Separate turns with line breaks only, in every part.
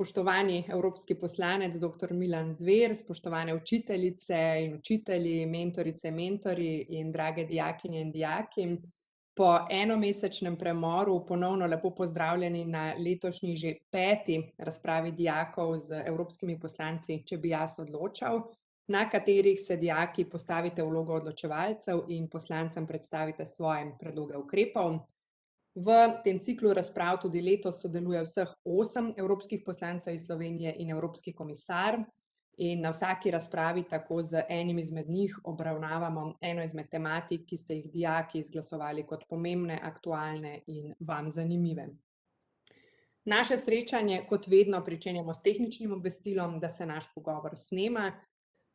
Spoštovani evropski poslanec, doktor Milan Zver, spoštovane učiteljice in učitelji, mentorice, mentorji in drage dijakinje in dijaki. Po enomesečnem premoru ponovno lepo pozdravljeni na letošnji že 5. razpravi dijakov z evropskimi poslanci, če bi jaz odločal, na katerih se dijaki postavite v vlogo odločevalcev in poslancem predstavite svoje predloge ukrepov. V tem ciklu razprav tudi letos sodeluje vseh 8 evropskih poslancev iz Slovenije in evropski komisar. In na vsaki razpravi tako z enim izmed njih obravnavamo eno izmed tematik, ki ste jih dijaki izglasovali kot pomembne, aktualne in vam zanimive. Naše srečanje, kot vedno, pričenjamo s tehničnim obvestilom, da se naš pogovor snema.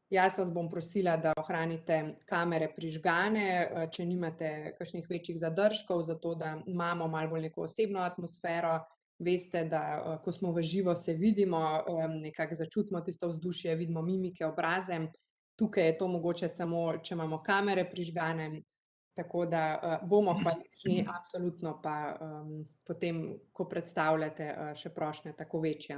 Jaz vas bom prosila, da ohranite kamere prižgane, če nimate kakšnih večjih zadržkov, zato da imamo malo bolj neko osebno atmosfero. Veste, da ko smo v živo, se vidimo, nekako začutimo tisto vzdušje, vidimo mimike, obraze. Tukaj je to mogoče samo, če imamo kamere prižgane, tako da bomo hvaležni, absolutno pa potem, ko predstavljate, še prošnje tako večje.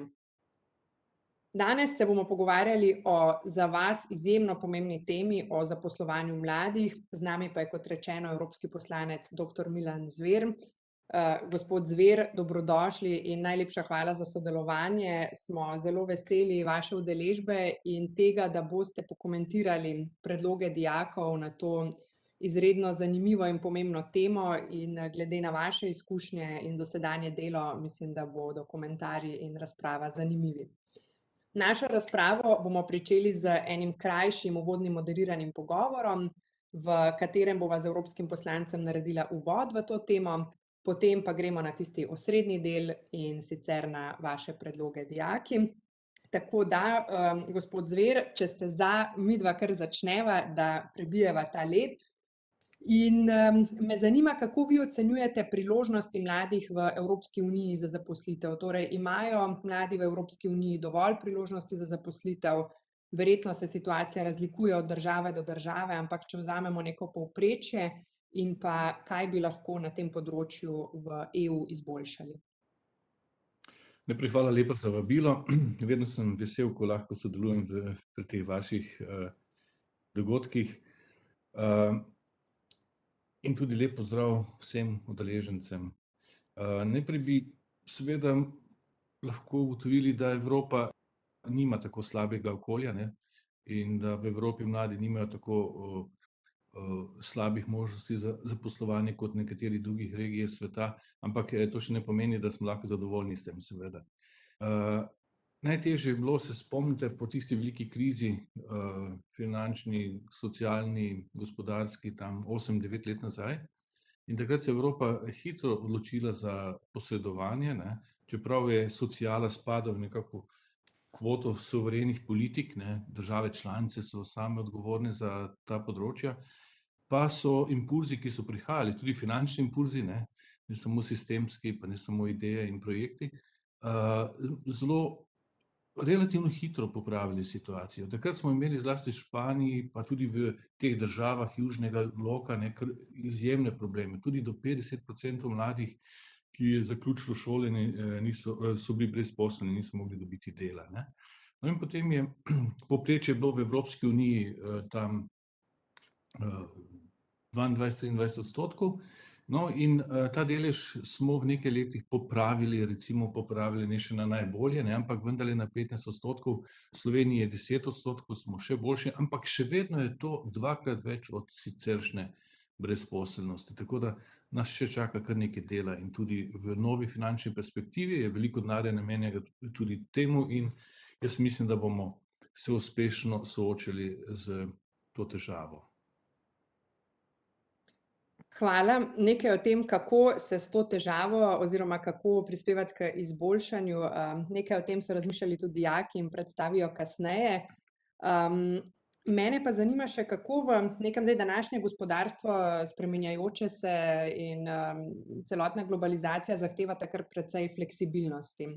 Danes se bomo pogovarjali o za vas izjemno pomembni temi, o zaposlovanju mladih. Z nami pa je, kot rečeno, evropski poslanec doktor Milan Zver. Gospod Zver, dobrodošli in najlepša hvala za sodelovanje. Smo zelo veseli vaše udeležbe in tega, da boste pokomentirali predloge dijakov na to izredno zanimivo in pomembno temo, in glede na vaše izkušnje in dosedanje delo, mislim, da bodo komentarji in razprava zanimivi. Našo razpravo bomo pričeli z enim krajšim uvodnim moderiranim pogovorom, v katerem bova z evropskim poslancem naredila uvod v to temo, potem pa gremo na tisti osrednji del, in sicer na vaše predloge, dijaki. Tako da, gospod Zver, če ste za, midva kar začneva, da prebijeva ta led. In me zanima, kako vi ocenjujete priložnosti mladih v Evropski uniji za zaposlitev. Torej, imajo mladi v Evropski uniji dovolj priložnosti za zaposlitev? Verjetno se situacija razlikuje od države do države, ampak če vzamemo neko povprečje, in pa kaj bi lahko na tem področju v EU izboljšali?
Najprej hvala lepa za vabilo. Vedno sem vesel, ko lahko sodelujem pri teh vaših dogodkih. In tudi lep pozdrav vsem udeležencem. Najprej bi seveda lahko ugotovili, da Evropa nima tako slabega okolja, ne, in da v Evropi mladi nimajo tako slabih možnosti za zaposlovanje kot nekateri drugih regij sveta, ampak to še ne pomeni, da smo lahko zadovoljni s tem, seveda. Najtežje je bilo, se spomnite, po tisti veliki krizi, finančni, socialni, gospodarski, tam 8-9 let nazaj. In takrat se je Evropa hitro odločila za posredovanje, ne, čeprav je sociala spada v nekako kvoto suverenih politik, ne, države članice so same odgovorne za ta področja, pa so impulzi, ki so prihajali, tudi finančni impulzi, ne samo sistemski, pa ne samo ideje in projekti, zelo relativno hitro popravili situacijo. Takrat smo imeli zlasti v Španiji, pa tudi v teh državah južnega loka, kar izjemne probleme. Tudi do 50% mladih, ki je zaključilo šole, so bili brezposelni, niso mogli dobiti dela, ne. No, in potem je povprečje bilo v Evropski uniji tam 22-23%. No, in ta delež smo v nekaj letih popravili, recimo popravili ne še na najbolje, ne, ampak vendarle na 15%. V Sloveniji je 10%, smo še boljši, ampak še vedno je to dvakrat več od siceršnje brezposelnosti. Tako da nas še čaka kar nekaj dela in tudi v novi finančni perspektivi je veliko denarja namenjenega tudi temu in jaz mislim, da bomo se uspešno soočili s to težavo.
Hvala. Nekaj o tem, kako se s to težavo oziroma kako prispevati k izboljšanju, nekaj o tem so razmišljali tudi dijaki in predstavijo kasneje. Mene pa zanima še, kako v nekem zdaj današnje gospodarstvo, spreminjajoče se, in celotna globalizacija zahtevata kar precej fleksibilnosti.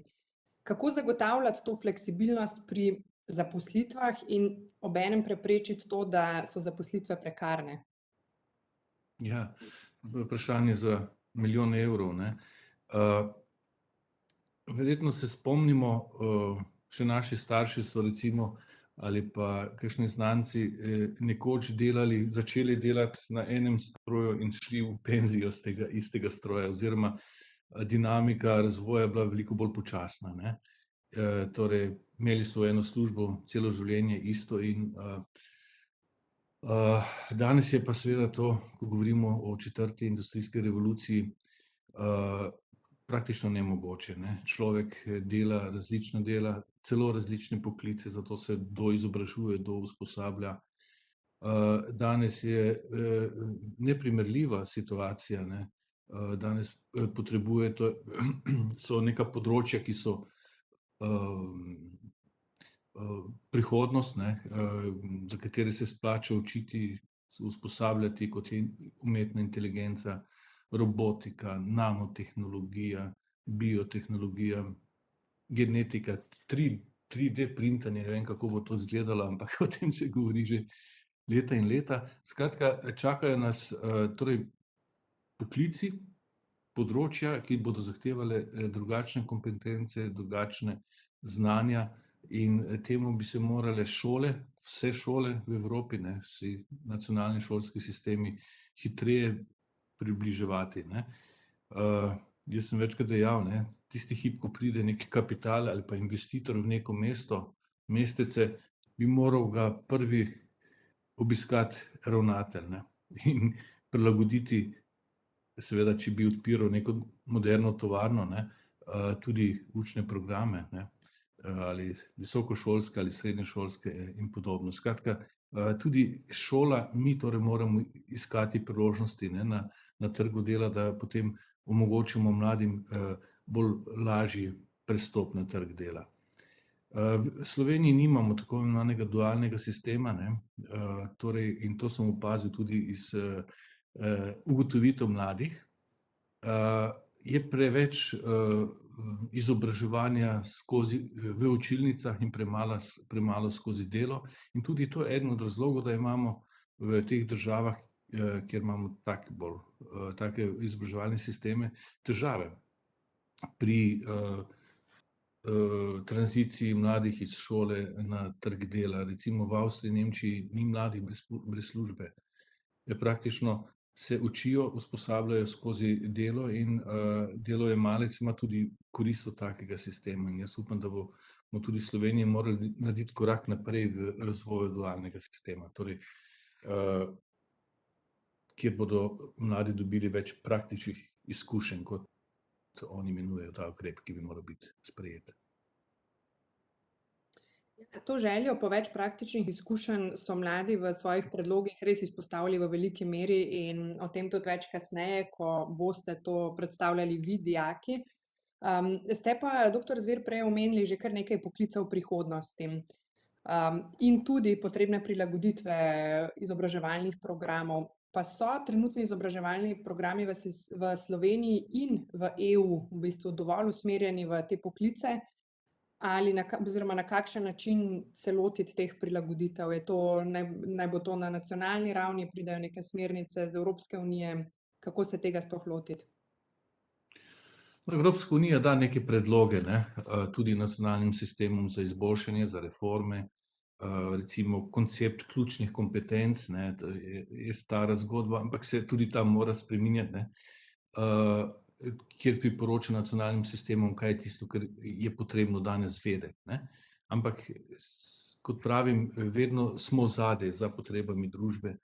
Kako zagotavljati to fleksibilnost pri zaposlitvah in obenem preprečiti to, da so zaposlitve prekarne?
Ja, vprašanje za milijon evrov, ne. Verjetno se spomnimo, še naši starši so recimo ali pa kakšni znanci nekoč začeli delati na enem stroju in šli v penzijo s tega istega stroja oziroma dinamika razvoja je bila veliko bolj počasna, ne. Torej imeli so eno službo celo življenje isto in danes je pa seveda to, ko govorimo o četrti industrijski revoluciji, praktično nemogoče, ne. Človek dela različna dela, celo različne poklice, zato se doizobražuje, dousposablja. Danes je neprimerljiva situacija, ne. Danes so neka področja, ki so prihodnost, ne, za katere se splača učiti, se usposabljati, kot je umetna inteligenca, robotika, nanotehnologija, biotehnologija, genetika, 3D printanje, ne vem, kako bo to izgledalo, ampak o tem se govori že leta in leta. Skratka, čakajo nas torej poklici, področja, ki bodo zahtevale drugačne kompetence, drugačna znanja in temu bi se morale šole, vse šole v Evropi, ne, vsi nacionalni šolski sistemi hitreje približevati, ne. Jaz sem večkrat dejal, ne, tisti hip, ko pride neki kapital ali pa investitor v neko mesto, mestece, bi moral ga prvi obiskati ravnatelj, ne, in prilagoditi, seveda, če bi odpiral neko moderno tovarno, ne, tudi učne programe, ne, ali visokošolske ali srednješolske in podobno. Skratka, tudi šola, mi torej moramo iskati priložnosti, ne, na trgu dela, da potem omogočimo mladim bolj lažji prestop na trg dela. V Sloveniji nimamo tako imenovanega dualnega sistema, ne, torej in to sem opazil tudi iz ugotovitev mladih. Je preveč izobraževanja v učilnicah in premalo skozi delo in tudi to je eden od razlogov, da imamo v teh državah, kjer imamo take izobraževalne sisteme, težave pri tranziciji mladih iz šole na trg dela. Recimo v Avstriji, Nemčiji ni mladih brez službe. Praktično se učijo, usposabljajo skozi delo in delojemalec ima tudi korist od takega sistema. In jaz upam, da bomo tudi v Sloveniji morali narediti korak naprej v razvoju dualnega sistema. Torej, kjer bodo mladi dobili več praktičnih izkušenj, kot oni imenujejo ta ukrep, ki bi moral biti sprejet.
To željo po več praktičnih izkušenj so mladi v svojih predlogih res izpostavili v veliki meri in o tem tudi več kasneje, ko boste to predstavljali vi, dijaki. Ste pa, doktor Zver, prej omenili že kar nekaj poklicev prihodnosti, in tudi potrebne prilagoditve izobraževalnih programov. Pa so trenutni izobraževalni programi v Sloveniji in v EU v bistvu dovolj usmerjeni v te poklice ali oziroma na kakšen način se lotiti teh prilagoditev? Je to, naj bo to na nacionalni ravni, pridejo neke smernice z Evropske unije? Kako se tega sploh lotiti?
Evropska unija da neke predloge, ne, tudi nacionalnim sistemom za izboljšanje, za reforme, recimo koncept ključnih kompetenc, ne, to je stara zgodba, ampak se tudi ta mora spreminjati, ne. Kjer priporoča nacionalnim sistemom, kaj je tisto, kar je potrebno danes vedeti, ne. Ampak kot pravim, vedno smo zadaj za potrebami družbe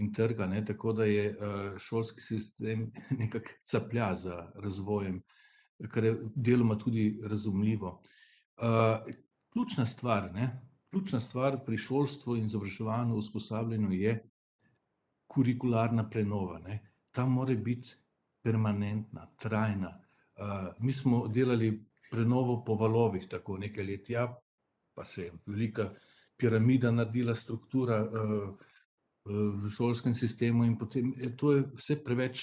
in trga, ne, tako da je šolski sistem nekako caplja za razvojem, kar je deloma tudi razumljivo. Ključna stvar, ne, ključna stvar pri šolstvu in izobraževanju, usposabljanju je kurikularna prenova, ne. Ta mora biti permanentna, trajna. Mi smo delali prenovo po valovih tako nekaj let, ja, pa se je velika piramida naredila, struktura v šolskem sistemu in potem to je vse preveč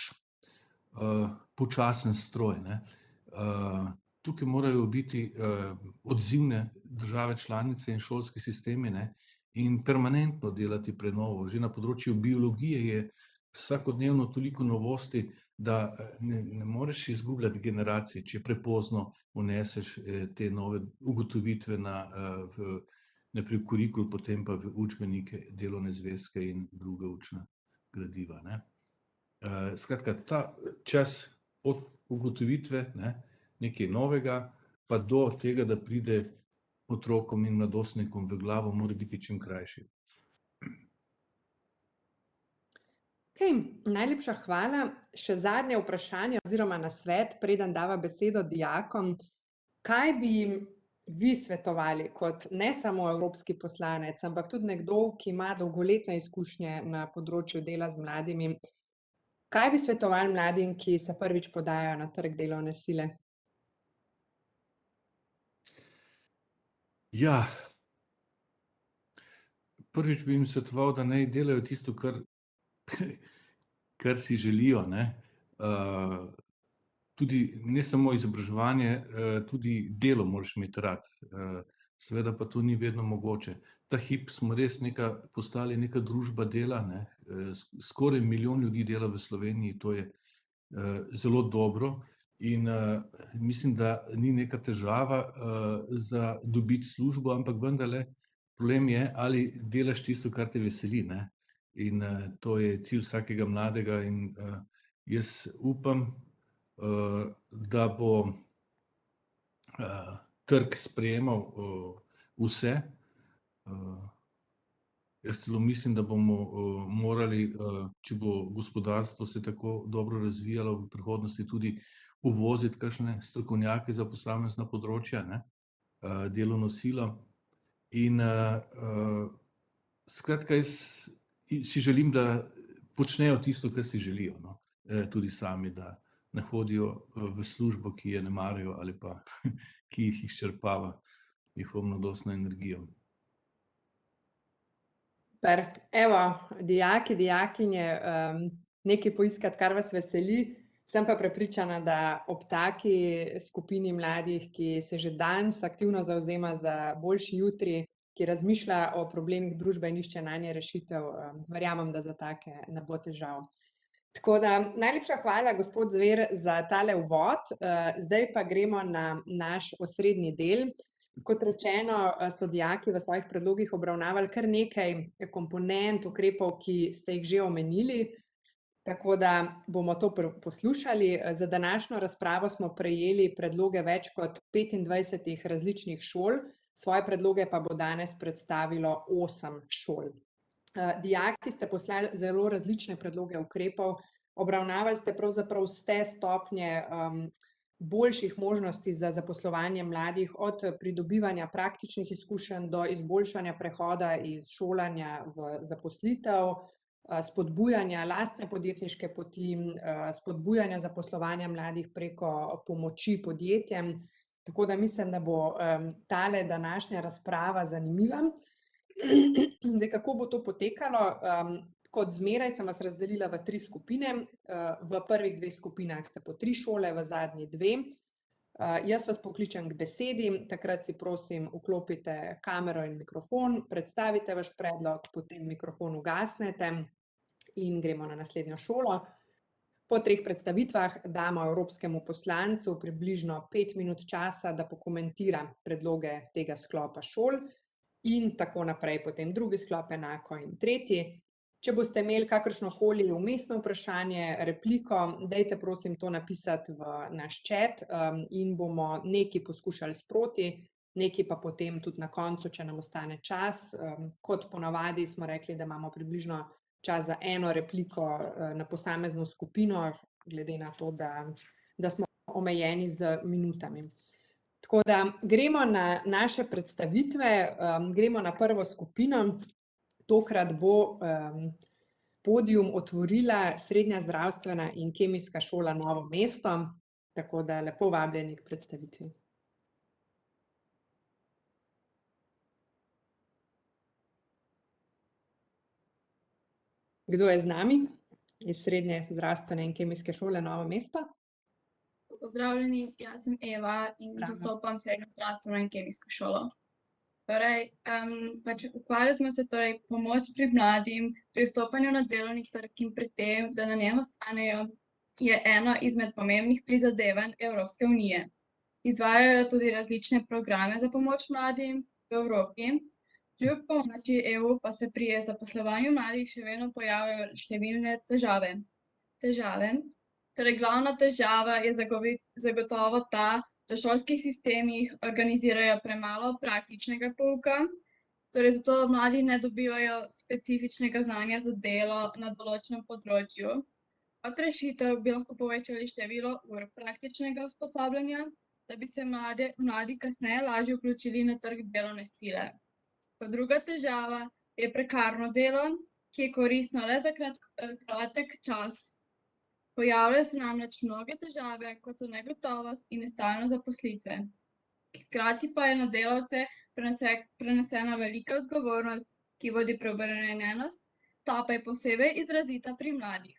počasen stroj, ne. Tukaj morajo biti odzivne države članice in šolski sistemi, ne, in permanentno delati prenovo. Že na področju biologije je vsakodnevno toliko novosti, da ne moreš izgubljati generacij, če prepozno vneseš te nove ugotovitve najprej v kurikul, potem pa v učbenike, delovne zvezke in druga učna gradiva, ne. Skratka, ta čas od ugotovitve, ne, nekaj novega, pa do tega, da pride otrokom in mladostnikom v glavo, mora biti čim krajši.
Okej, najlepša hvala. Še zadnje vprašanje oziroma nasvet, preden dava besedo dijakom. Kaj bi jim vi svetovali kot ne samo evropski poslanec, ampak tudi nekdo, ki ima dolgoletne izkušnje na področju dela z mladimi, kaj bi svetovali mladim, ki se prvič podajajo na trg delovne sile?
Ja, prvič bi jim svetoval, da naj delajo tisto, kar si želijo, ne. Tudi ne samo izobraževanje, tudi delo moraš imeti rad. Seveda pa to ni vedno mogoče. Ta hip smo res postali neka družba dela, ne. Skoraj 1 milijon ljudi dela v Sloveniji, to je zelo dobro in mislim, da ni neka težava za dobiti službo, ampak vendarle problem je, ali delaš tisto, kar te veseli, ne. In to je cilj vsakega mladega in jaz upam, da bo trg sprejemal vse. Jaz celo mislim, da bomo morali, če bo gospodarstvo se tako dobro razvijalo v prihodnosti, tudi uvoziti kakšne strokovnjake za posamezna področja, ne, delovno silo. In skratka, jaz si želim, da počnejo tisto, kar si želijo, no, tudi sami, da ne hodijo v službo, ki je ne marajo ali pa ki jih izčrpava njihovo mladostno energijo.
Super, evo, dijaki, dijakinje, nekaj poiskati, kar vas veseli. Sem pa prepričana, da ob taki skupini mladih, ki se že danes aktivno zavzema za boljši jutri, ki razmišlja o problemih družbe in išče nanje rešitev, verjamem, da za take ne bo težav. Tako da najlepša hvala, gospod Zver, za tale uvod. Zdaj pa gremo na naš osrednji del. Kot rečeno, so dijaki v svojih predlogih obravnavali kar nekaj komponent, ukrepov, ki ste jih že omenili, tako da bomo to poslušali. Za današnjo razpravo smo prejeli predloge več kot 25 različnih šol, svoje predloge pa bo danes predstavilo 8 šol. Dijaki ste poslali zelo različne predloge ukrepov, obravnavali ste pravzaprav vse stopnje boljših možnosti za zaposlovanje mladih, od pridobivanja praktičnih izkušenj do izboljšanja prehoda iz šolanja v zaposlitev, spodbujanja lastne podjetniške poti, spodbujanja zaposlovanja mladih preko pomoči podjetjem. Tako da mislim, da bo tale današnja razprava zanimiva. Zdaj, kako bo to potekalo? Kot zmeraj sem vas razdelila v 3 skupine. V prvih 2 skupinah ste po 3 šole, v zadnji 2. Jaz vas pokličem k besedi, takrat si prosim vklopite kamero in mikrofon, predstavite vaš predlog, potem mikrofon ugasnete in gremo na naslednjo šolo. Po 3 predstavitvah damo evropskemu poslancu približno 5 minut časa, da pokomentira predloge tega sklopa šol. In tako naprej, potem drugi sklop enako in tretji. Če boste imeli kakršnokoli vmesno vprašanje, repliko, dajte prosim to napisati v naš chat in bomo nekaj poskušali sproti, nekaj pa potem tudi na koncu, če nam ostane čas. Kot ponavadi smo rekli, da imamo približno čas za eno repliko na posamezno skupino, glede na to, da smo omejeni z minutami. Tako da gremo na naše predstavitve, gremo na prvo skupino. Tokrat bo podium otvorila Srednja zdravstvena in kemijska šola Novo mesto, tako da lepo vabljeni k predstavitvi. Kdo je z nami iz Srednje zdravstvene in kemijske šole Novo mesto?
Pozdravljeni, jaz sem Eva in zastopam Srednjo zdravstveno in kemijsko šolo. Torej, ukvarjali smo se pomoč pri mladim, pri vstopanju na delovni trg in pri tem, da na njem ostanejo je eno izmed pomembnih prizadevanj Evropske unije. Izvajajo tudi različne programe za pomoč mladim v Evropi. Kljub pomoči EU pa se pri zaposlovanju mladih še vedno pojavljajo številne težave. Torej, glavna težava je zagotovo ta, da v šolskih sistemih organizirajo premalo praktičnega pouka, torej zato mladi ne dobivajo specifičnega znanja za delo na določenem področju. Kot rešitev bi lahko povečali število ur praktičnega usposabljanja, da bi se mladi kasneje lažje vključili na trg delovne sile. Kot druga težava je prekarno delo, ki je koristno le za kratek čas. Pojavljajo se namreč mnoge težave, kot so negotovost in nestalnost zaposlitve. Hkrati pa je na delavce prenesena velika odgovornost, ki vodi preobremenjenost, ta pa je posebej izrazita pri mladih.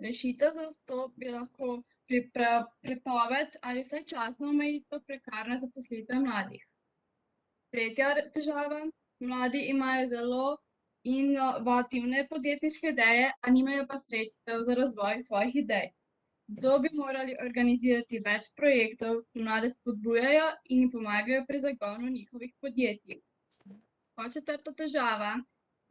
Rešitev za to bi lahko prepoved ali vsaj časno omejitev prekarne zaposlitve mladih. Tretja težava, mladi imajo zelo inovativne podjetniške ideje, a nimajo pa sredstev za razvoj svojih idej. Zato bi morali organizirati več projektov, ki mlade spodbujajo in jim pomagajo pri zagonu njihovih podjetij. Kot četrta težava,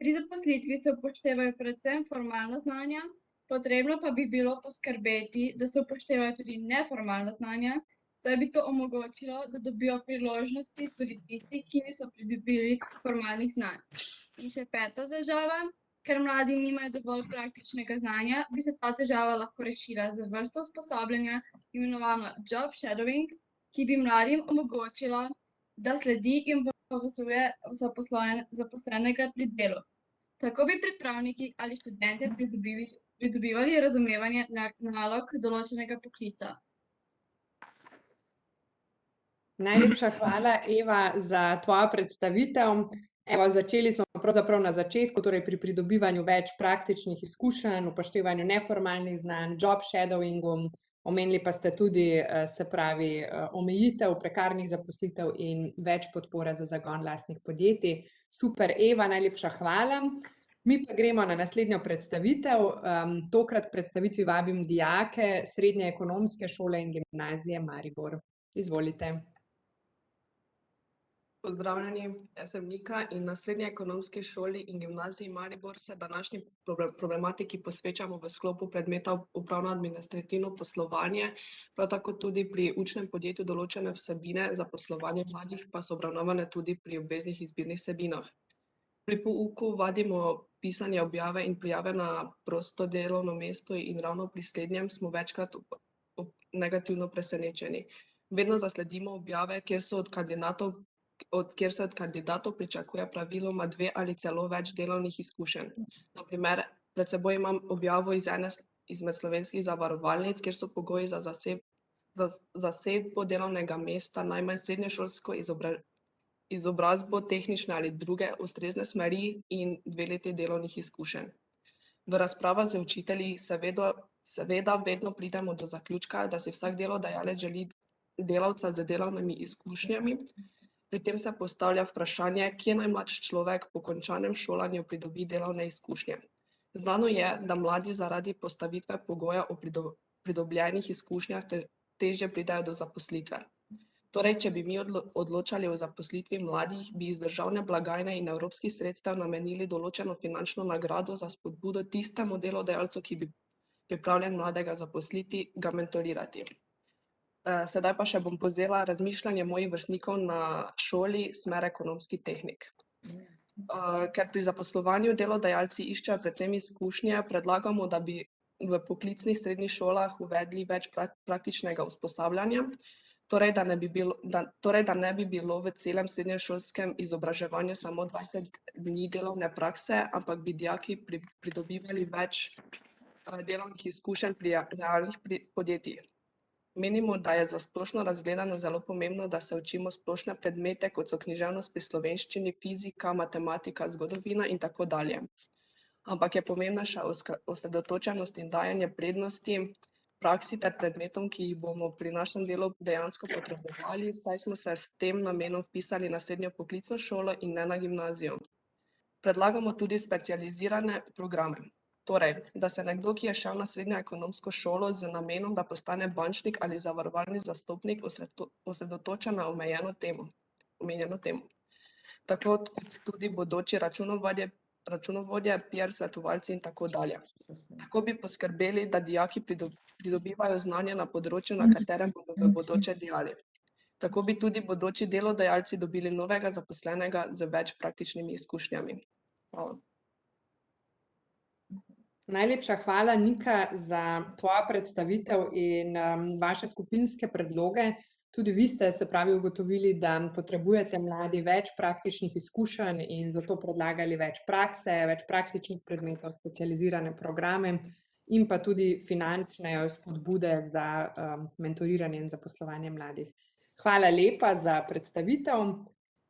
pri zaposlitvi se upoštevajo predvsem formalna znanja, potrebno pa bi bilo poskrbeti, da se upoštevajo tudi neformalna znanja, saj bi to omogočilo, da dobijo priložnosti tudi tisti, ki niso pridobili formalnih znanj. In še peta težava. Ker mladi nimajo dovolj praktičnega znanja, bi se ta težava lahko rešila z vrsto usposabljanja, imenovano job shadowing, ki bi mladim omogočilo, da sledi in povezuje zaposlenega pri delu. Tako bi pripravniki ali študentje pridobivali razumevanje nalog določenega poklica.
Najlepša hvala, Eva, za tvojo predstavitev. Evo, začeli smo pravzaprav na začetku, torej pri pridobivanju več praktičnih izkušenj, upoštevanju neformalnih znanj, job shadowingu, omenili pa ste tudi, se pravi, omejitev prekarnih zaposlitev in več podpore za zagon lastnih podjetij. Super, Eva, najlepša hvala. Mi pa gremo na naslednjo predstavitev. Tokrat predstavitvi vabim dijake Srednje ekonomske šole in gimnazije Maribor. Izvolite.
Pozdravljeni, jaz sem Nika in na Srednji ekonomski šoli in gimnaziji Maribor se današnji problematiki posvečamo v sklopu predmeta upravno-administrativno poslovanje, prav tako tudi pri učnem podjetju določene vsebine za poslovanje mladih pa so obravnavane tudi pri obveznih izbirnih vsebinah. Pri pouku vadimo pisanje objave in prijave na prosto delovno mesto in ravno pri slednjem smo večkrat negativno presenečeni. Vedno zasledimo objave, kjer se od kandidatov pričakuje praviloma 2 ali celo več delovnih izkušenj. Na primer, pred seboj imam objavo iz ene izmed slovenskih zavarovalnic, kjer so pogoji za zasedbo delovnega mesta najmanj srednješolsko izobrazbo tehnične ali druge ustrezne smeri in 2 leti delovnih izkušenj. V razpravah z učitelji seveda vedno pridemo do zaključka, da si vsak delodajalec želi delavca z delovnimi izkušnjami. Pri tem se postavlja vprašanje, kje najmlajši človek po končanem šolanju pridobi delovne izkušnje. Znano je, da mladi zaradi postavitve pogoja o pridobljenih izkušnjah težje pridejo do zaposlitve. Torej, če bi mi odločali o zaposlitvi mladih, bi iz državne blagajne in evropskih sredstev namenili določeno finančno nagrado za spodbudo tistemu delodajalcu, ki bi pripravljen mladega zaposliti, ga mentorirati. Sedaj pa še bom povzela razmišljanje mojih vrstnikov na šoli smer ekonomski tehnik. Ker pri zaposlovanju delodajalci iščejo predvsem izkušnje, predlagamo, da bi v poklicnih srednjih šolah uvedli več praktičnega usposabljanja, torej da ne bi bilo v celem srednješolskem izobraževanju samo 20 dni delovne prakse, ampak bi dijaki pridobivali več delovnih izkušenj pri realnih podjetjih. Menimo, da je za splošno razgledano zelo pomembno, da se učimo splošne predmete, kot so književnost pri slovenščini, fizika, matematika, zgodovina in tako dalje. Ampak je pomembnejša osredotočenost in dajanje prednosti praksi ter predmetom, ki jih bomo pri našem delu dejansko potrebovali, saj smo se s tem namenom vpisali na srednjo poklicno šolo in ne na gimnazijo. Predlagamo tudi specializirane programe. Torej, da se nekdo, ki je šel na srednjo ekonomsko šolo z namenom, da postane bančnik ali zavarovalni zastopnik, osredotoča na omenjeno temo. Tako kot tudi bodoči računovodje, PR svetovalci in tako dalje. Tako bi poskrbeli, da dijaki pridobivajo znanje na področju, na katerem bodo v bodoče delali. Tako bi tudi bodoči delodajalci dobili novega zaposlenega z več praktičnimi izkušnjami. Hvala.
Najlepša hvala, Nika, za tvojo predstavitev in vaše skupinske predloge. Tudi vi ste se pravi ugotovili, da potrebujete mladi več praktičnih izkušenj in zato predlagali več prakse, več praktičnih predmetov, specializirane programe in pa tudi finančne spodbude za mentoriranje in zaposlovanje mladih. Hvala lepa za predstavitev.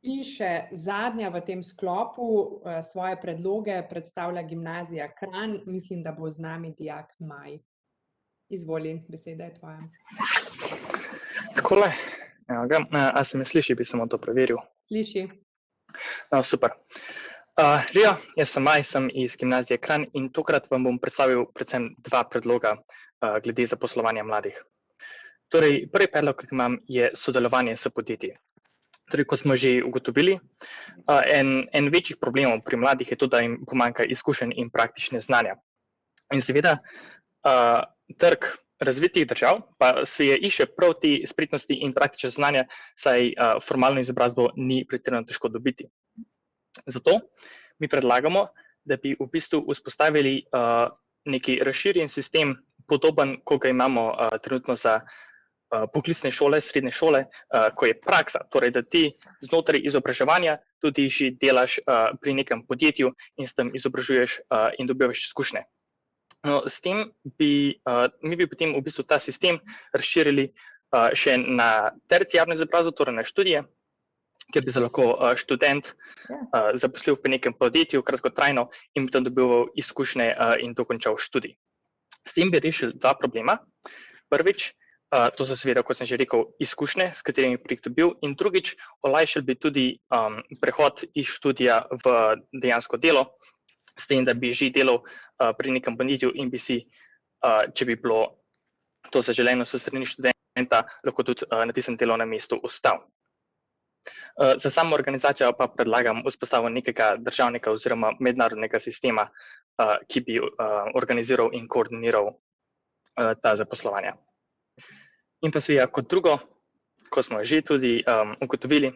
In še zadnja v tem sklopu svoje predloge predstavlja Gimnazija Kranj. Mislim, da bo z nami dijak Maj. Izvoli, beseda je tvoja.
Takole, a se me sliši, bi samo to preveril.
Sliši.
No, super. Živijo, jaz sem Maj, sem iz Gimnazije Kranj in tokrat vam bom predstavil predvsem dva predloga glede zaposlovanja mladih. Torej, prvi predlog, ki ga imam, je sodelovanje s podjetji. Torej, ko smo že ugotovili, en večjih problemov pri mladih je to, da jim pomanjka izkušenj in praktične znanja. In seveda, trg razvitih držav pa se išče prav te spretnosti in praktične znanja, saj formalno izobrazbo ni pretirano težko dobiti. Zato mi predlagamo, da bi v bistvu vzpostavili neki razširjen sistem, podoben, kot ga imamo trenutno za poklicne šole, srednje šole, ko je praksa, torej da ti znotraj izobraževanja tudi že delaš pri nekem podjetju in s tem izobražuješ in dobivaš izkušnje. No, s tem mi bi potem v bistvu ta sistem razširili še na terciarno izobrazbo, torej na študije, kjer bi se lahko študent zaposlil pri nekem podjetju kratkotrajno in potem dobival izkušnje in dokončal študij. S tem bi rešili dva problema. Prvič, to so seveda, kot sem že rekel, izkušnje, s katerimi bi dobil, in drugič, olajšali bi tudi prehod iz študija v dejansko delo, s tem, da bi že delal pri nekem podjetju in bi si, če bi bilo to zaželeno s strani študenta, lahko tudi na tistem delovnem mestu ostal. Za samo organizacijo pa predlagam vzpostavitev nekega državnega oziroma mednarodnega sistema, ki bi organiziral in koordiniral ta zaposlovanja. In pa seveda kot drugo, ko smo že tudi ugotovili,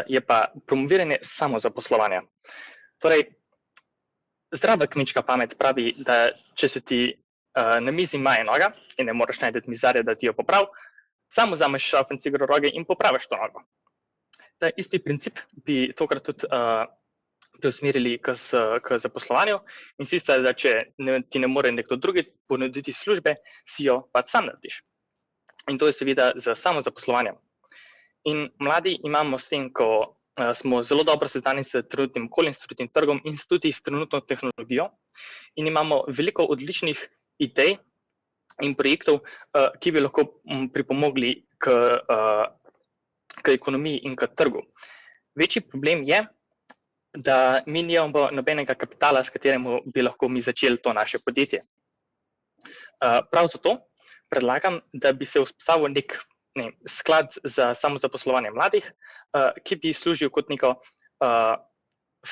je pa promoviranje samozaposlovanja. Torej, zdrava kmečka pamet pravi, da če se ti na mizi maje noga in ne moraš najti mizarja, da ti jo popravi, samo vzameš šrafen cigro roge in popraviš to nogo. Ta isti princip bi tokrat tudi preusmerili k zaposlovanju in sicer, da če ti ne more nekdo drugi ponuditi službe, si jo pač sam narediš. In to je seveda z samozaposlovanjem. In mladi imamo s tem, ko smo zelo dobro seznanjeni s trenutnim okoljem, s trenutnim trgom in tudi s trenutno tehnologijo in imamo veliko odličnih idej in projektov, ki bi lahko pripomogli k ekonomiji in k trgu. Večji problem je, da mi nimamo nobenega kapitala, s katerim bi lahko mi začeli to naše podjetje. Prav zato predlagam, da bi se vzpostavil nek sklad za samozaposlovanje mladih, ki bi služil kot neko,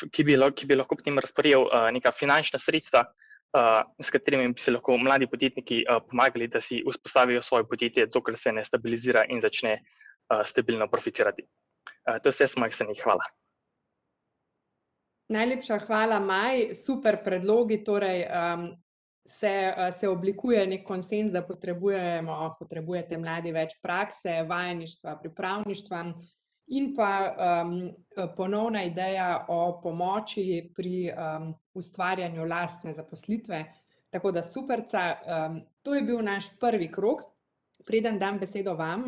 ki bi lahko potem razporejal neka finančna sredstva, s katerimi bi se lahko mladi podjetniki pomagali, da si vzpostavijo svoje podjetje, dokler se ne stabilizira in začne stabilno profitirati. To je vse z mojih strani. Hvala.
Najlepša hvala, Maj. Super predlogi, torej se oblikuje nek konsenz, da potrebujete mladi več prakse, vajeništva, pripravništva in pa ponovna ideja o pomoči pri ustvarjanju lastne zaposlitve. Tako da superca, to je bil naš prvi krog. Preden dam besedo vam,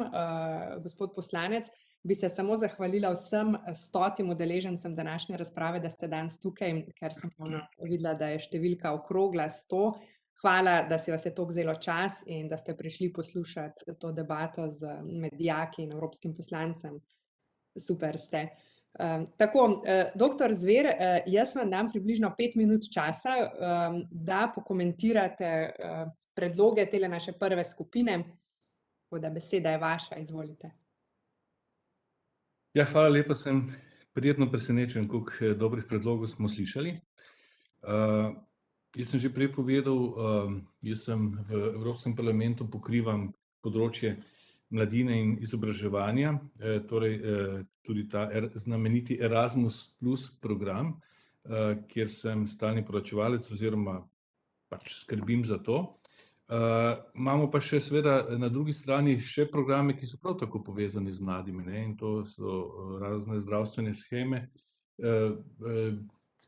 gospod poslanec, bi se samo zahvalila vsem 100 udeležencem današnje razprave, da ste danes tukaj, ker sem videla, da je številka okrogla 100. Hvala, da si vas je toliko vzelo čas in da ste prišli poslušati to debato med dijaki in evropskim poslancem. Super ste. Doktor Zver, jaz vam dam približno 5 minut časa, da pokomentirate predloge tele naše prve skupine. Tako da beseda je vaša, izvolite.
Ja, hvala lepa, sem prijetno presenečen, koliko dobrih predlogov smo slišali. Jaz sem že prej povedal, jaz sem v Evropskem parlamentu pokrivam področje mladine in izobraževanja, torej tudi ta znameniti Erasmus plus program, kjer sem stalni poročevalec oziroma pač skrbim za to. Imamo pa še seveda na drugi strani še programe, ki so prav tako povezani z mladimi, ne, in to so razne zdravstvene sheme,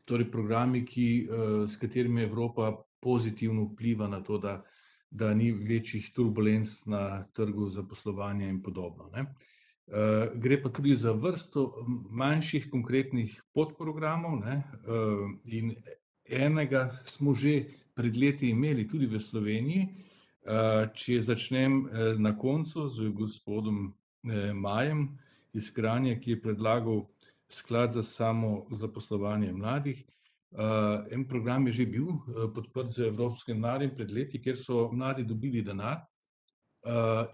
torej programi, s katerimi Evropa pozitivno vpliva na to, da ni večjih turbulenc na trgu zaposlovanja in podobno, ne. Gre pa tudi za vrsto manjših konkretnih podprogramov, ne, in enega smo že pred leti imeli tudi v Sloveniji, če začnem na koncu z gospodom Majem iz Kranja, ki je predlagal sklad za samozaposlovanje mladih. En program je že bil podprt z evropskim denarjem pred leti, kjer so mladi dobili denar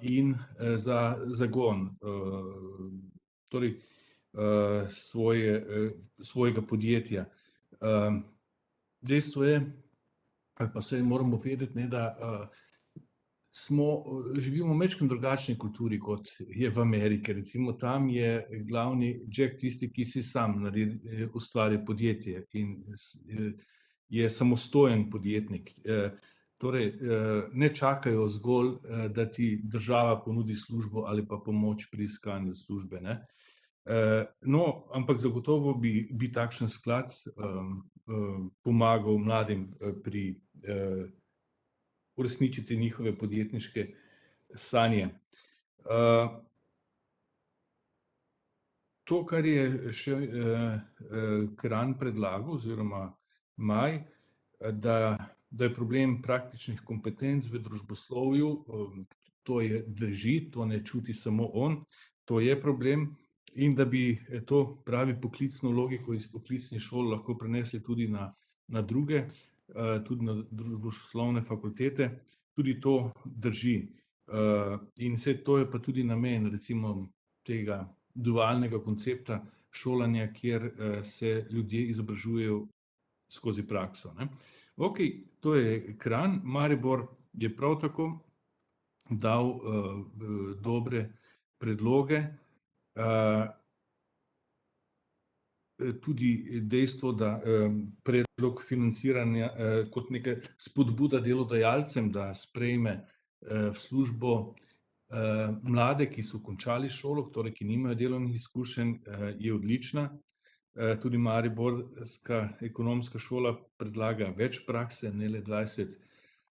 in za zagon torej svojega podjetja. Dejstvo je, ali pa vsaj moramo vedeti, ne, da živimo v majčkeno drugačni kulturi, kot je v Ameriki. Recimo tam je glavni Jack tisti, ki si sam ustvari podjetje in je samostojen podjetnik. Torej, ne čakajo zgolj, da ti država ponudi službo ali pa pomoč pri iskanju službe, ne. No, ampak zagotovo bi takšen sklad pomagal mladim pri uresničiti njihove podjetniške sanje. To, kar je še Kranj predlagal oziroma Maj, da je problem praktičnih kompetenc v družboslovju, to drži, to ne čuti samo on, to je problem, in da bi to, pravi, poklicno logiko iz poklicnih šol lahko prenesli tudi na druge, tudi na družboslovne fakultete, tudi to drži. In vse to je pa tudi namen, recimo, tega dualnega koncepta šolanja, kjer se ljudje izobražujejo skozi prakso, ne. Okej, to je Kranj, Maribor je prav tako dal dobre predloge. Tudi dejstvo, da predlog financiranja kot neka spodbuda delodajalcem, da sprejme v službo mlade, ki so končali šolo, torej ki nimajo delovnih izkušenj, je odlična. Tudi mariborska ekonomska šola predlaga več prakse, ne le 20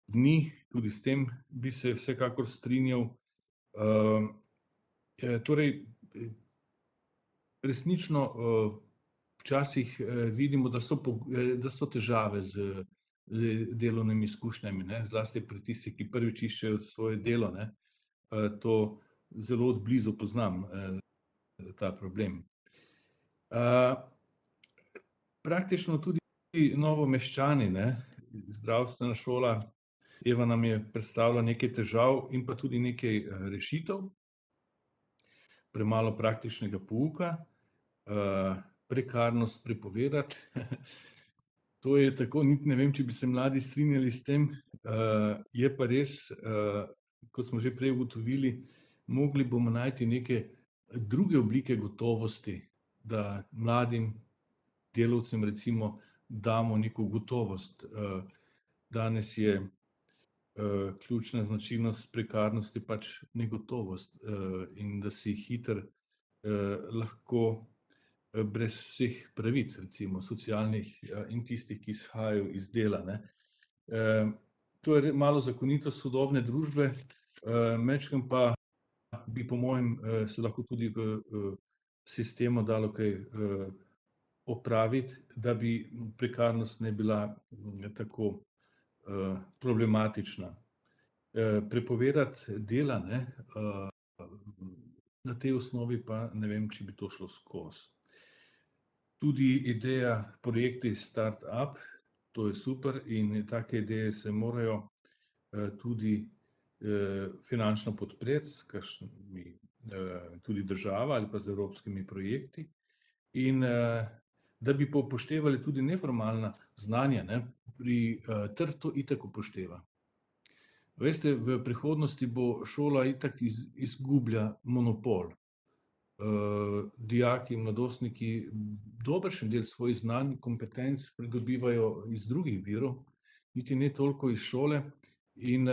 dni, tudi s tem bi se vsekakor strinjal. Torej, resnično včasih vidimo, da so težave z delovnimi izkušnjami, ne, zlasti pri tistih, ki prvič iščejo svoje delo, ne. To zelo od blizu poznam, ta problem. Praktično tudi Novomeščani, ne, zdravstvena šola, Eva nam je predstavila nekaj težav in pa tudi nekaj rešitev. Premalo praktičnega pouka, prekarnost prepovedati. To je tako, niti ne vem, če bi se mladi strinjali s tem. Je pa res, kot smo že prej ugotovili, mogli bomo najti neke druge oblike gotovosti, da mladim delavcem recimo damo neko gotovost. Danes je ključna značilnost prekarnosti pač negotovost, in da si hitro lahko brez vseh pravic, recimo socialnih in tistih, ki izhajajo iz dela, ne. To je malo zakonitost sodobne družbe, majčkeno pa bi po mojem se lahko tudi v sistemu dalo kaj opraviti, da bi prekarnost ne bila tako problematična. Prepovedati dela, ne, na tej osnovi pa ne vem, če bi to šlo skozi. Tudi ideja projekti Startup, to je super in take ideje se morajo tudi finančno podpreti s kakšnimi tudi država ali pa z evropskimi projekti. In da bi pa upoštevali tudi neformalna znanja, ne, trg to itak upošteva. Veste, v prihodnosti bo šola itak izgublja monopol. Dijaki, mladostniki dobršen del svojih znanj, kompetenc pridobivajo iz drugih virov, niti ne toliko iz šole. In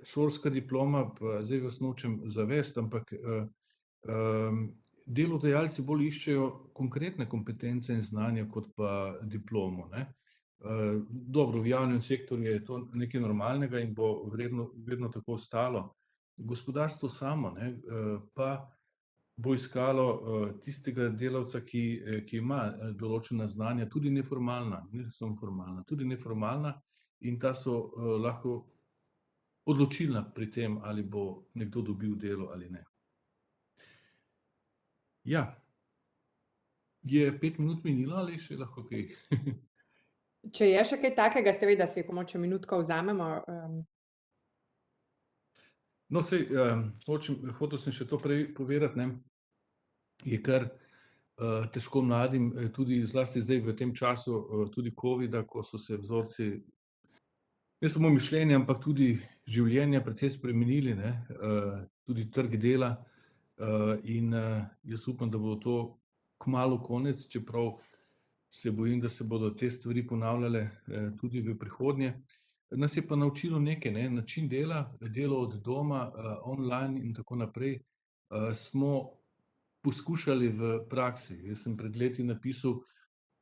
šolska diploma, pa zdaj vas nočem zavesti, ampak delodajalci bolj iščejo konkretne kompetence in znanja kot pa diplomo, ne. Dobro, v javnem sektorju je to nekaj normalnega in bo vedno tako ostalo. Gospodarstvo samo, ne, pa bo iskalo tistega delavca, ki ima določena znanja, tudi neformalna, ne samo formalna, tudi neformalna, in ta so lahko odločilna pri tem, ali bo nekdo dobil delo ali ne. Ja. Je 5 minut minilo ali še lahko kaj?
Če je še kaj takega, seveda si mogoče minutko vzamemo.
No, saj, hotel sem še to prej povedati, ne, je kar težko mladim, tudi zlasti zdaj v tem času tudi covida, ko so se vzorci, ne samo mišljenja, ampak tudi življenja precej spremenili, ne, tudi trg dela, in jaz upam, da bo to kmalu konec, čeprav se bojim, da se bodo te stvari ponavljale tudi v prihodnje. Nas je pa naučilo nekaj, ne, način dela, delo od doma, online in tako naprej, smo poskušali v praksi. Jaz sem pred leti napisal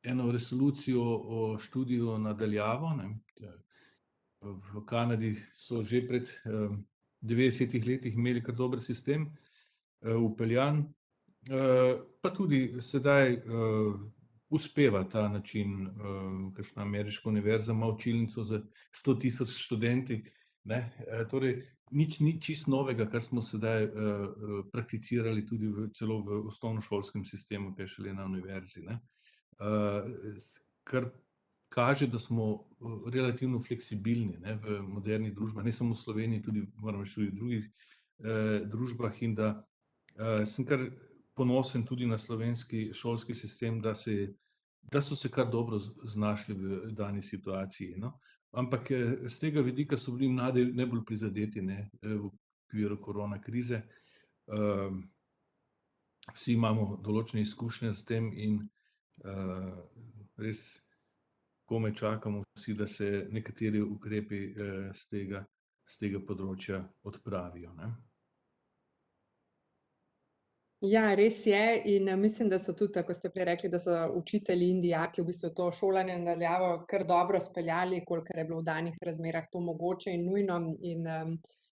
eno resolucijo o študiju na daljavo, ne. V Kanadi so že pred 90 letih imeli kar dober sistem vpeljan, pa tudi sedaj uspeva ta način, kakšna ameriška univerza ima učilnico z 100.000 študenti, ne, torej nič ni čisto novega, kar smo sedaj prakticirali tudi celo v osnovnošolskem sistemu, kaj šele na univerzi, ne. Kar kaže, da smo relativno fleksibilni, ne, v modernih družbah, ne samo v Sloveniji, tudi moram reči tudi v drugih družbah, in da sem kar ponosen tudi na slovenski šolski sistem, da so se kar dobro znašli v dani situaciji, no. Ampak s tega vidika so bili mladi najbolj prizadeti, ne, v okviru korona krize. Vsi imamo določene izkušnje s tem in res komaj čakamo vsi, da se nekateri ukrepi s tega področja odpravijo, ne.
Ja, res je, in mislim, da so tudi, tako ste prej rekli, da so učitelji in dijaki v bistvu to šolanje na daljavo kar dobro speljali, kolikor je bilo v danih razmerah to mogoče in nujno, in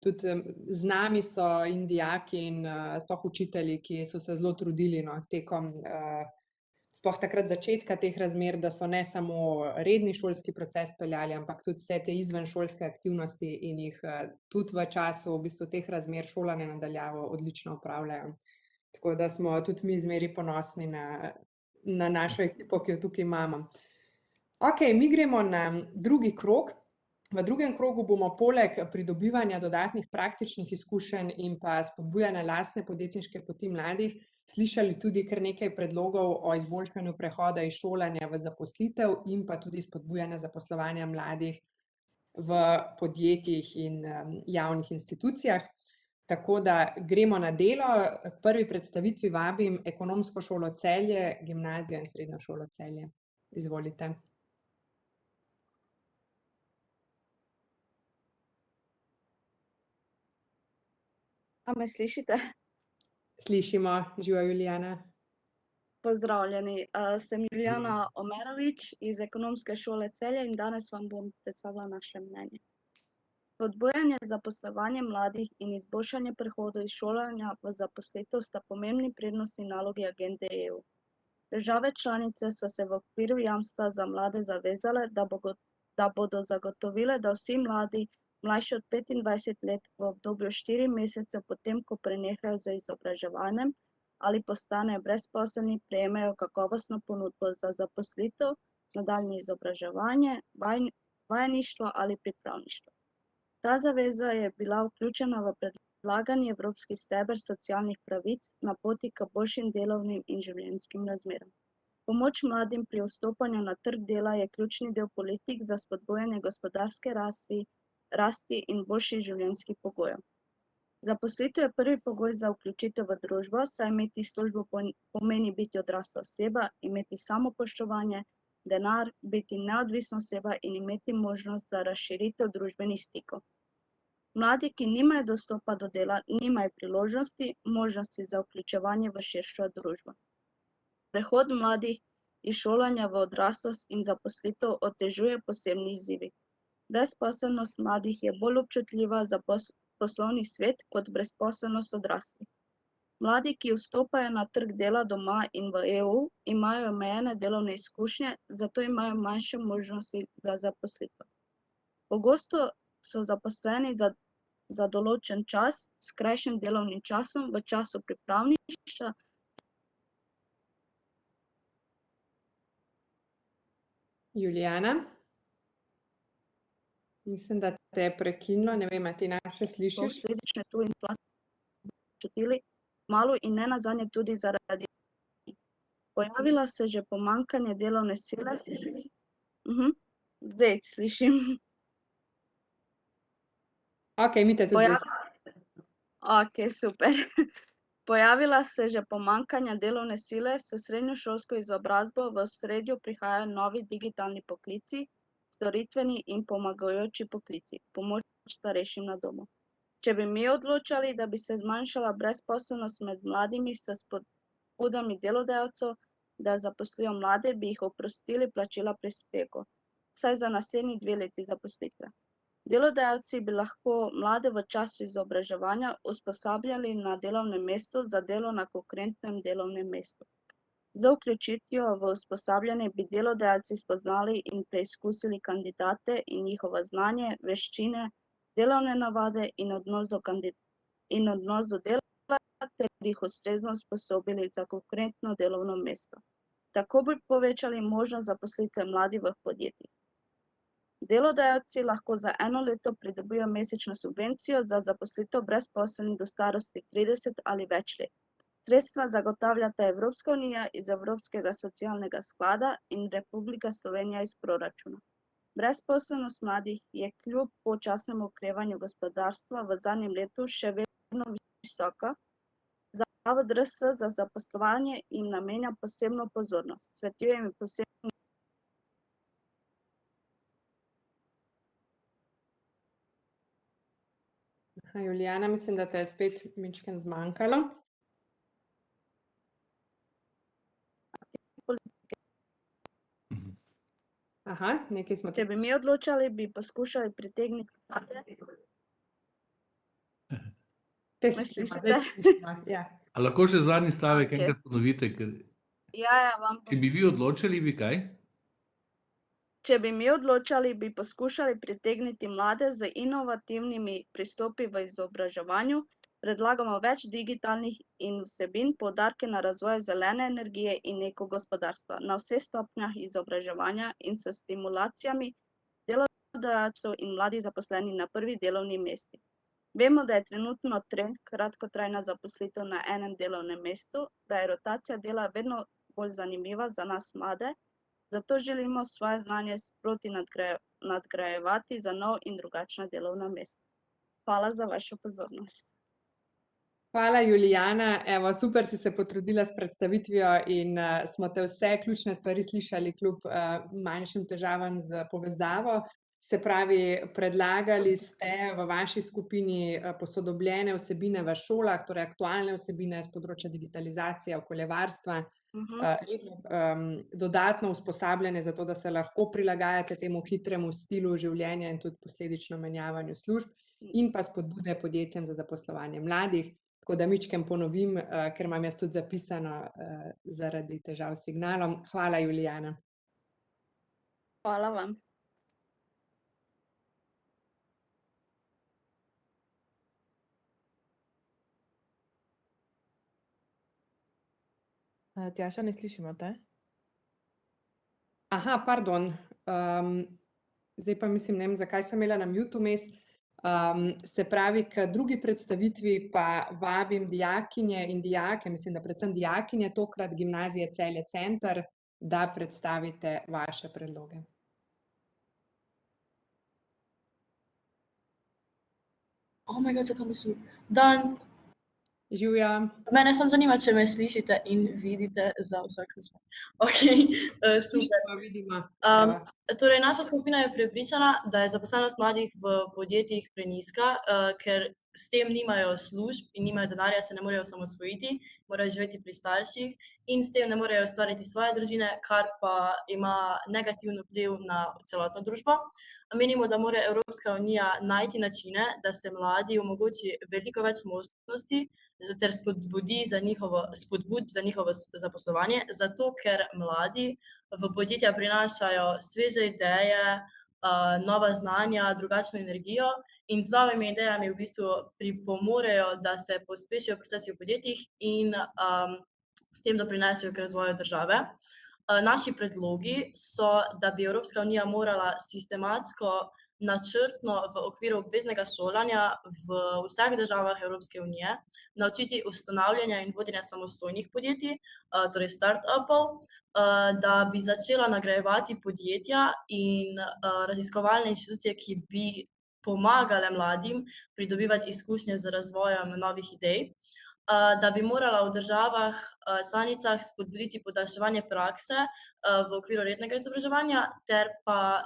tudi z nami so in dijaki in sploh učitelji, ki so se zelo trudili, no, tekom sploh takrat začetka teh razmer, da so ne samo redni šolski proces peljali, ampak tudi vse te izvenšolske aktivnosti in jih tudi v času v bistvu teh razmer šolanja na daljavo odlično opravljajo. Tako da smo tudi mi zmeraj ponosni na našo ekipo, ki jo tukaj imamo. Okej, mi gremo na drugi krog. V drugem krogu bomo poleg pridobivanja dodatnih praktičnih izkušenj in pa spodbujanja lastne podjetniške poti mladih slišali tudi kar nekaj predlogov o izboljšanju prehoda iz šolanja v zaposlitev in pa tudi spodbujanja zaposlovanja mladih v podjetjih in javnih institucijah. Tako da gremo na delo. K prvi predstavitvi vabim Ekonomsko šolo Celje, Gimnazijo in Srednjo šolo Celje. Izvolite.
A me slišite?
Slišimo, živa Julijana.
Pozdravljeni, sem Julijana Omerovič iz Ekonomske šole Celje in danes vam bom predstavila naše mnenje. Spodbujanje zaposlovanja mladih in izboljšanje prehoda iz šolanja v zaposlitev sta pomembni prednostni nalogi agende EU. Države članice so se v okviru jamstva za mlade zavezale, da bodo zagotovile, da vsi mladi, mlajši od 25 let, v obdobju 4 mesecev potem, ko prenehajo z izobraževanjem, ali postanejo brezposelni, prejmejo kakovostno ponudbo za zaposlitev, nadaljnje izobraževanje, vajeništvo ali pripravništvo. Ta zaveza je bila vključena v predlagani evropski steber socialnih pravic na poti k boljšim delovnim in življenjskim razmeram. Pomoč mladim pri vstopanju na trg dela je ključni del politik za spodbujanje gospodarske rasti in boljših življenjskih pogojev. Zaposlitev je prvi pogoj za vključitev v družbo, saj imeti službo pomeni biti odrasla oseba, imeti samopoštovanje, denar, biti neodvisna oseba in imeti možnost za razširitev družbenih stikov. Mladi, ki nimajo dostopa do dela, nimajo priložnosti, možnosti za vključevanje v širšo družbo. Prehod mladih iz šolanja v odraslost in zaposlitev otežuje posebni izzivi. Brezposelnost mladih je bolj občutljiva za poslovni svet kot brezposelnost odraslih. Mladi, ki vstopajo na trg dela doma in v EU, imajo omejene delovne izkušnje, zato imajo manjše možnosti za zaposlitev. Pogosto so zaposleni za določen čas s krajšim delovnim časom v času pripravništva.
Julijana? Mislim, da te je prekinilo, ne vem, a ti nas še slišiš?
Posledično tu inflacijo čutili malo in nenazadnje tudi zaradi. Pojavila se že pomanjkanje delovne sile. Zdaj slišim.
Ok, mi te tudi
Ok, super. Pojavila se že pomanjkanje delovne sile, s srednjošolsko izobrazbo v ospredju prihajajo novi digitalni poklici, storitveni in pomagajoči poklici, pomoč starejšim na domu. Če bi mi odločali, da bi se zmanjšala brezposelnost med mladimi s spodbudami delodajalcev, da zaposlijo mlade, bi jih oprostili plačila prispevkov, vsaj za naslednji 2 leti zaposlitve. Delodajalci bi lahko mlade v času izobraževanja usposabljali na delovnem mestu za delo na konkretnem delovnem mestu. Z vključitvijo v usposabljanje bi delodajalci spoznali in preizkusili kandidate in njihovo znanje, veščine, delovne navade in odnos do dela ter jih ustrezno usposobili za konkretno delovno mesto. Tako bi povečali možnost zaposlitve mladih v podjetjih. Delodajalci lahko za 1 leto pridobijo mesečno subvencijo za zaposlitev brezposelnih do starosti 30 ali več let. Sredstva zagotavljata Evropska unija iz Evropskega socialnega sklada in Republika Slovenija iz proračuna. Brezposelnost mladih je kljub počasnemu okrevanju gospodarstva v zadnjem letu še vedno visoka. Zavod RS za zaposlovanje jim namenja posebno pozornost. Svetuje jim posebno.
Julijana, mislim, da te je spet mičken zmanjkalo. Aha, nekaj smo
Če bi mi odločali, bi poskušali pritegniti mlade.
Te
Me
slišimo,
slišite?
zdaj slišimo, ja.
A lahko še zadnji stavek
Okej.
enkrat ponovite, ker
Ja,
če bi vi odločili, bi kaj?
Če bi mi odločali, bi poskušali pritegniti mlade z inovativnimi pristopi v izobraževanju, predlagamo več digitalnih in vsebin, poudarke na razvoju zelene energije in ekogospodarstva na vseh stopnjah izobraževanja in s stimulacijami delodajalcev in mladih zaposlenih na prvi delovni mesti. Vemo, da je trenutno trend kratkotrajna zaposlitev na enem delovnem mestu, da je rotacija dela vedno bolj zanimiva za nas mlade, zato želimo svoje znanje sproti nadgrajevati za nov in drugačna delovna mesta. Hvala za vašo pozornost.
Hvala, Julijana. Evo, super si se potrudila s predstavitvijo in smo te vse ključne stvari slišali kljub manjšim težavam z povezavo. Se pravi, predlagali ste v vaši skupini posodobljene vsebine v šolah, torej aktualne vsebine z področja digitalizacije, okoljevarstva, dodatno usposabljanje za to, da se lahko prilagajate temu hitremu stilu življenja in tudi posledično menjavanju služb in pa spodbude podjetjem za zaposlovanje mladih. Tako da mičkem ponovim, ker imam jaz tudi zapisano zaradi težav s signalom. Hvala, Julijana.
Hvala vam.
Tjaša, ne slišimo te?
Aha, pardon. Zdaj pa mislim, ne vem, zakaj sem imela na mute vmes. Se pravi, k drugi predstavitvi pa vabim dijakinje in dijake, mislim, da predvsem dijakinje, tokrat Gimnazije Celje Center, da predstavite vaše predloge.
Oh my god, zakaj mislim? Dan,
Živja.
mene samo zanima, če me slišite in vidite za vsak slučaj. Ok, super.
Slišimo, vidimo.
Torej, naša skupina je prepričana, da je zaposlenost mladih v podjetjih prenizka, ker s tem nimajo služb in nimajo denarja, se ne morejo osamosvojiti, morajo živeti pri starših in s tem ne morejo ustvariti svoje družine, kar pa ima negativen vpliv na celotno družbo. Menimo, da mora Evropska unija najti načine, da se mladi omogoči veliko več možnosti ter spodbud za njihovo zaposlovanje, zato ker mladi v podjetja prinašajo sveže ideje, nova znanja, drugačno energijo in z novimi idejami v bistvu pripomorejo, da se pospešijo procesi v podjetjih in s tem doprinesejo k razvoju države. Naši predlogi so, da bi Evropska unija morala sistematsko, načrtno v okviru obveznega šolanja v vseh državah Evropske unije naučiti ustanavljanja in vodenja samostojnih podjetij, torej start-upov, da bi začela nagrajevati podjetja in raziskovalne inštitucije, ki bi pomagale mladim pridobivati izkušnje z razvojem novih idej, da bi morala v državah članicah spodbuditi podaljševanje prakse v okviru rednega izobraževanja ter pa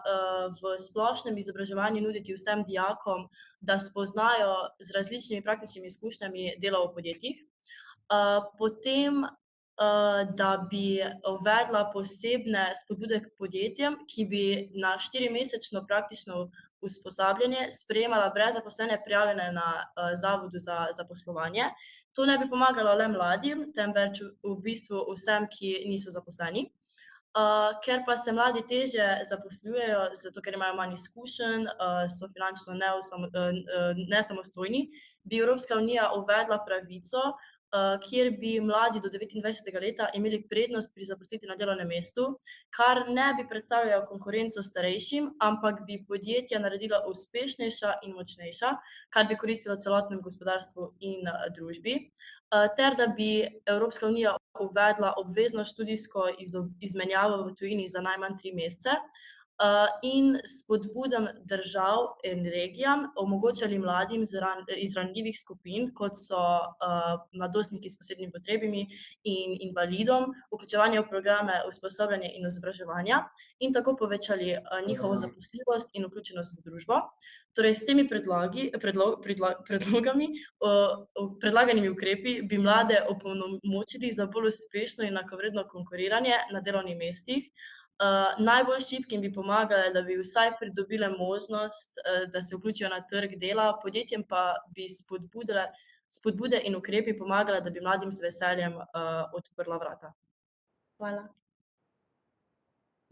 v splošnem izobraževanju nuditi vsem dijakom, da spoznajo z različnimi praktičnimi izkušnjami delo v podjetjih. Potem, da bi uvedla posebne spodbude k podjetjem, ki bi na 4-mesečno praktično usposabljanje sprejemala brezzaposlene prijavljene na Zavodu za zaposlovanje. To ne bi pomagalo le mladim, temveč v bistvu vsem, ki niso zaposleni. Ker pa se mladi težje zaposlujejo, zato ker imajo manj izkušenj, so finančno nesamostojni, bi Evropska unija uvedla pravico, kjer bi mladi do 29. leta imeli prednost pri zaposlitvi na delovnem mestu, kar ne bi predstavljalo konkurenco starejšim, ampak bi podjetja naredila uspešnejša in močnejša, kar bi koristilo celotnemu gospodarstvu in družbi, ter da bi Evropska unija uvedla obvezno študijsko izmenjavo v tujini za najmanj 3 mesece in spodbudam držav in regijam omogočali mladim iz ranljivih skupin, kot so mladostniki s posebnimi potrebami in invalidom, vključevanje v programe usposabljanja in izobraževanja in tako povečali njihovo zaposljivost in vključenost v družbo. Torej, s temi predlaganimi ukrepi bi mlade opolnomočili za bolj uspešno in enakovredno konkuriranje na delovnih mestih. Najbolj šibkim bi pomagale, da bi vsaj pridobile možnost, da se vključijo na trg dela, podjetjem pa bi spodbude in ukrepi pomagale, da bi mladim z veseljem odprla vrata. Hvala.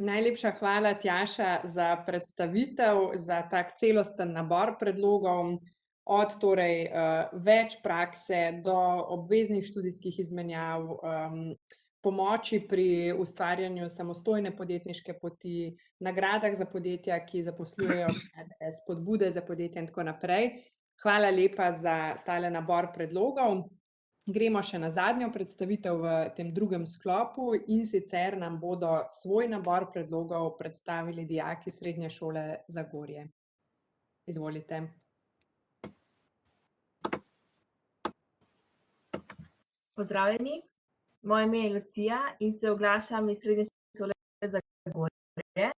Najlepša hvala, Tjaša, za predstavitev, za tak celosten nabor predlogov, od torej več prakse do obveznih študijskih izmenjav, pomoči pri ustvarjanju samostojne podjetniške poti, nagradah za podjetja, ki zaposlujejo, spodbude za podjetja in tako naprej. Hvala lepa za tale nabor predlogov. Gremo še na zadnjo predstavitev v tem drugem sklopu in sicer nam bodo svoj nabor predlogov predstavili dijaki Srednje šole Zagorje. Izvolite.
Pozdravljeni. Moje ime je Lucija in se oglašam iz Srednje šole Zagorje.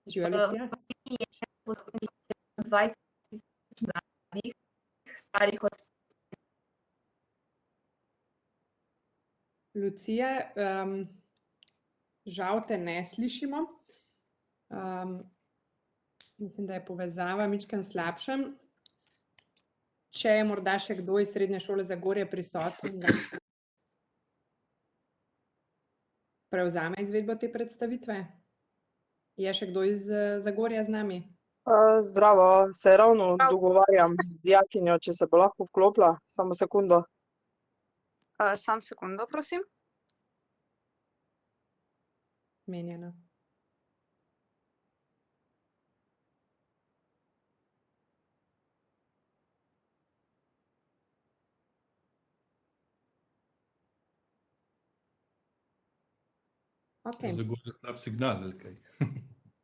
Živjo, Lucija.
20 mladih, starih od...
Lucija, žal te ne slišimo. Mislim, da je povezava mičkeno slabša. Če je morda še kdo iz Srednje šole Zagorje prisoten, da prevzame izvedbo te predstavitve. Je še kdo iz Zagorja z nami?
Zdravo, se ravno dogovarjam z dijakinjo, če se bo lahko vklopila, samo sekundo. Sam sekundo, prosim.
Menjeno. Ok,
Zagorje slab signal, ali kaj?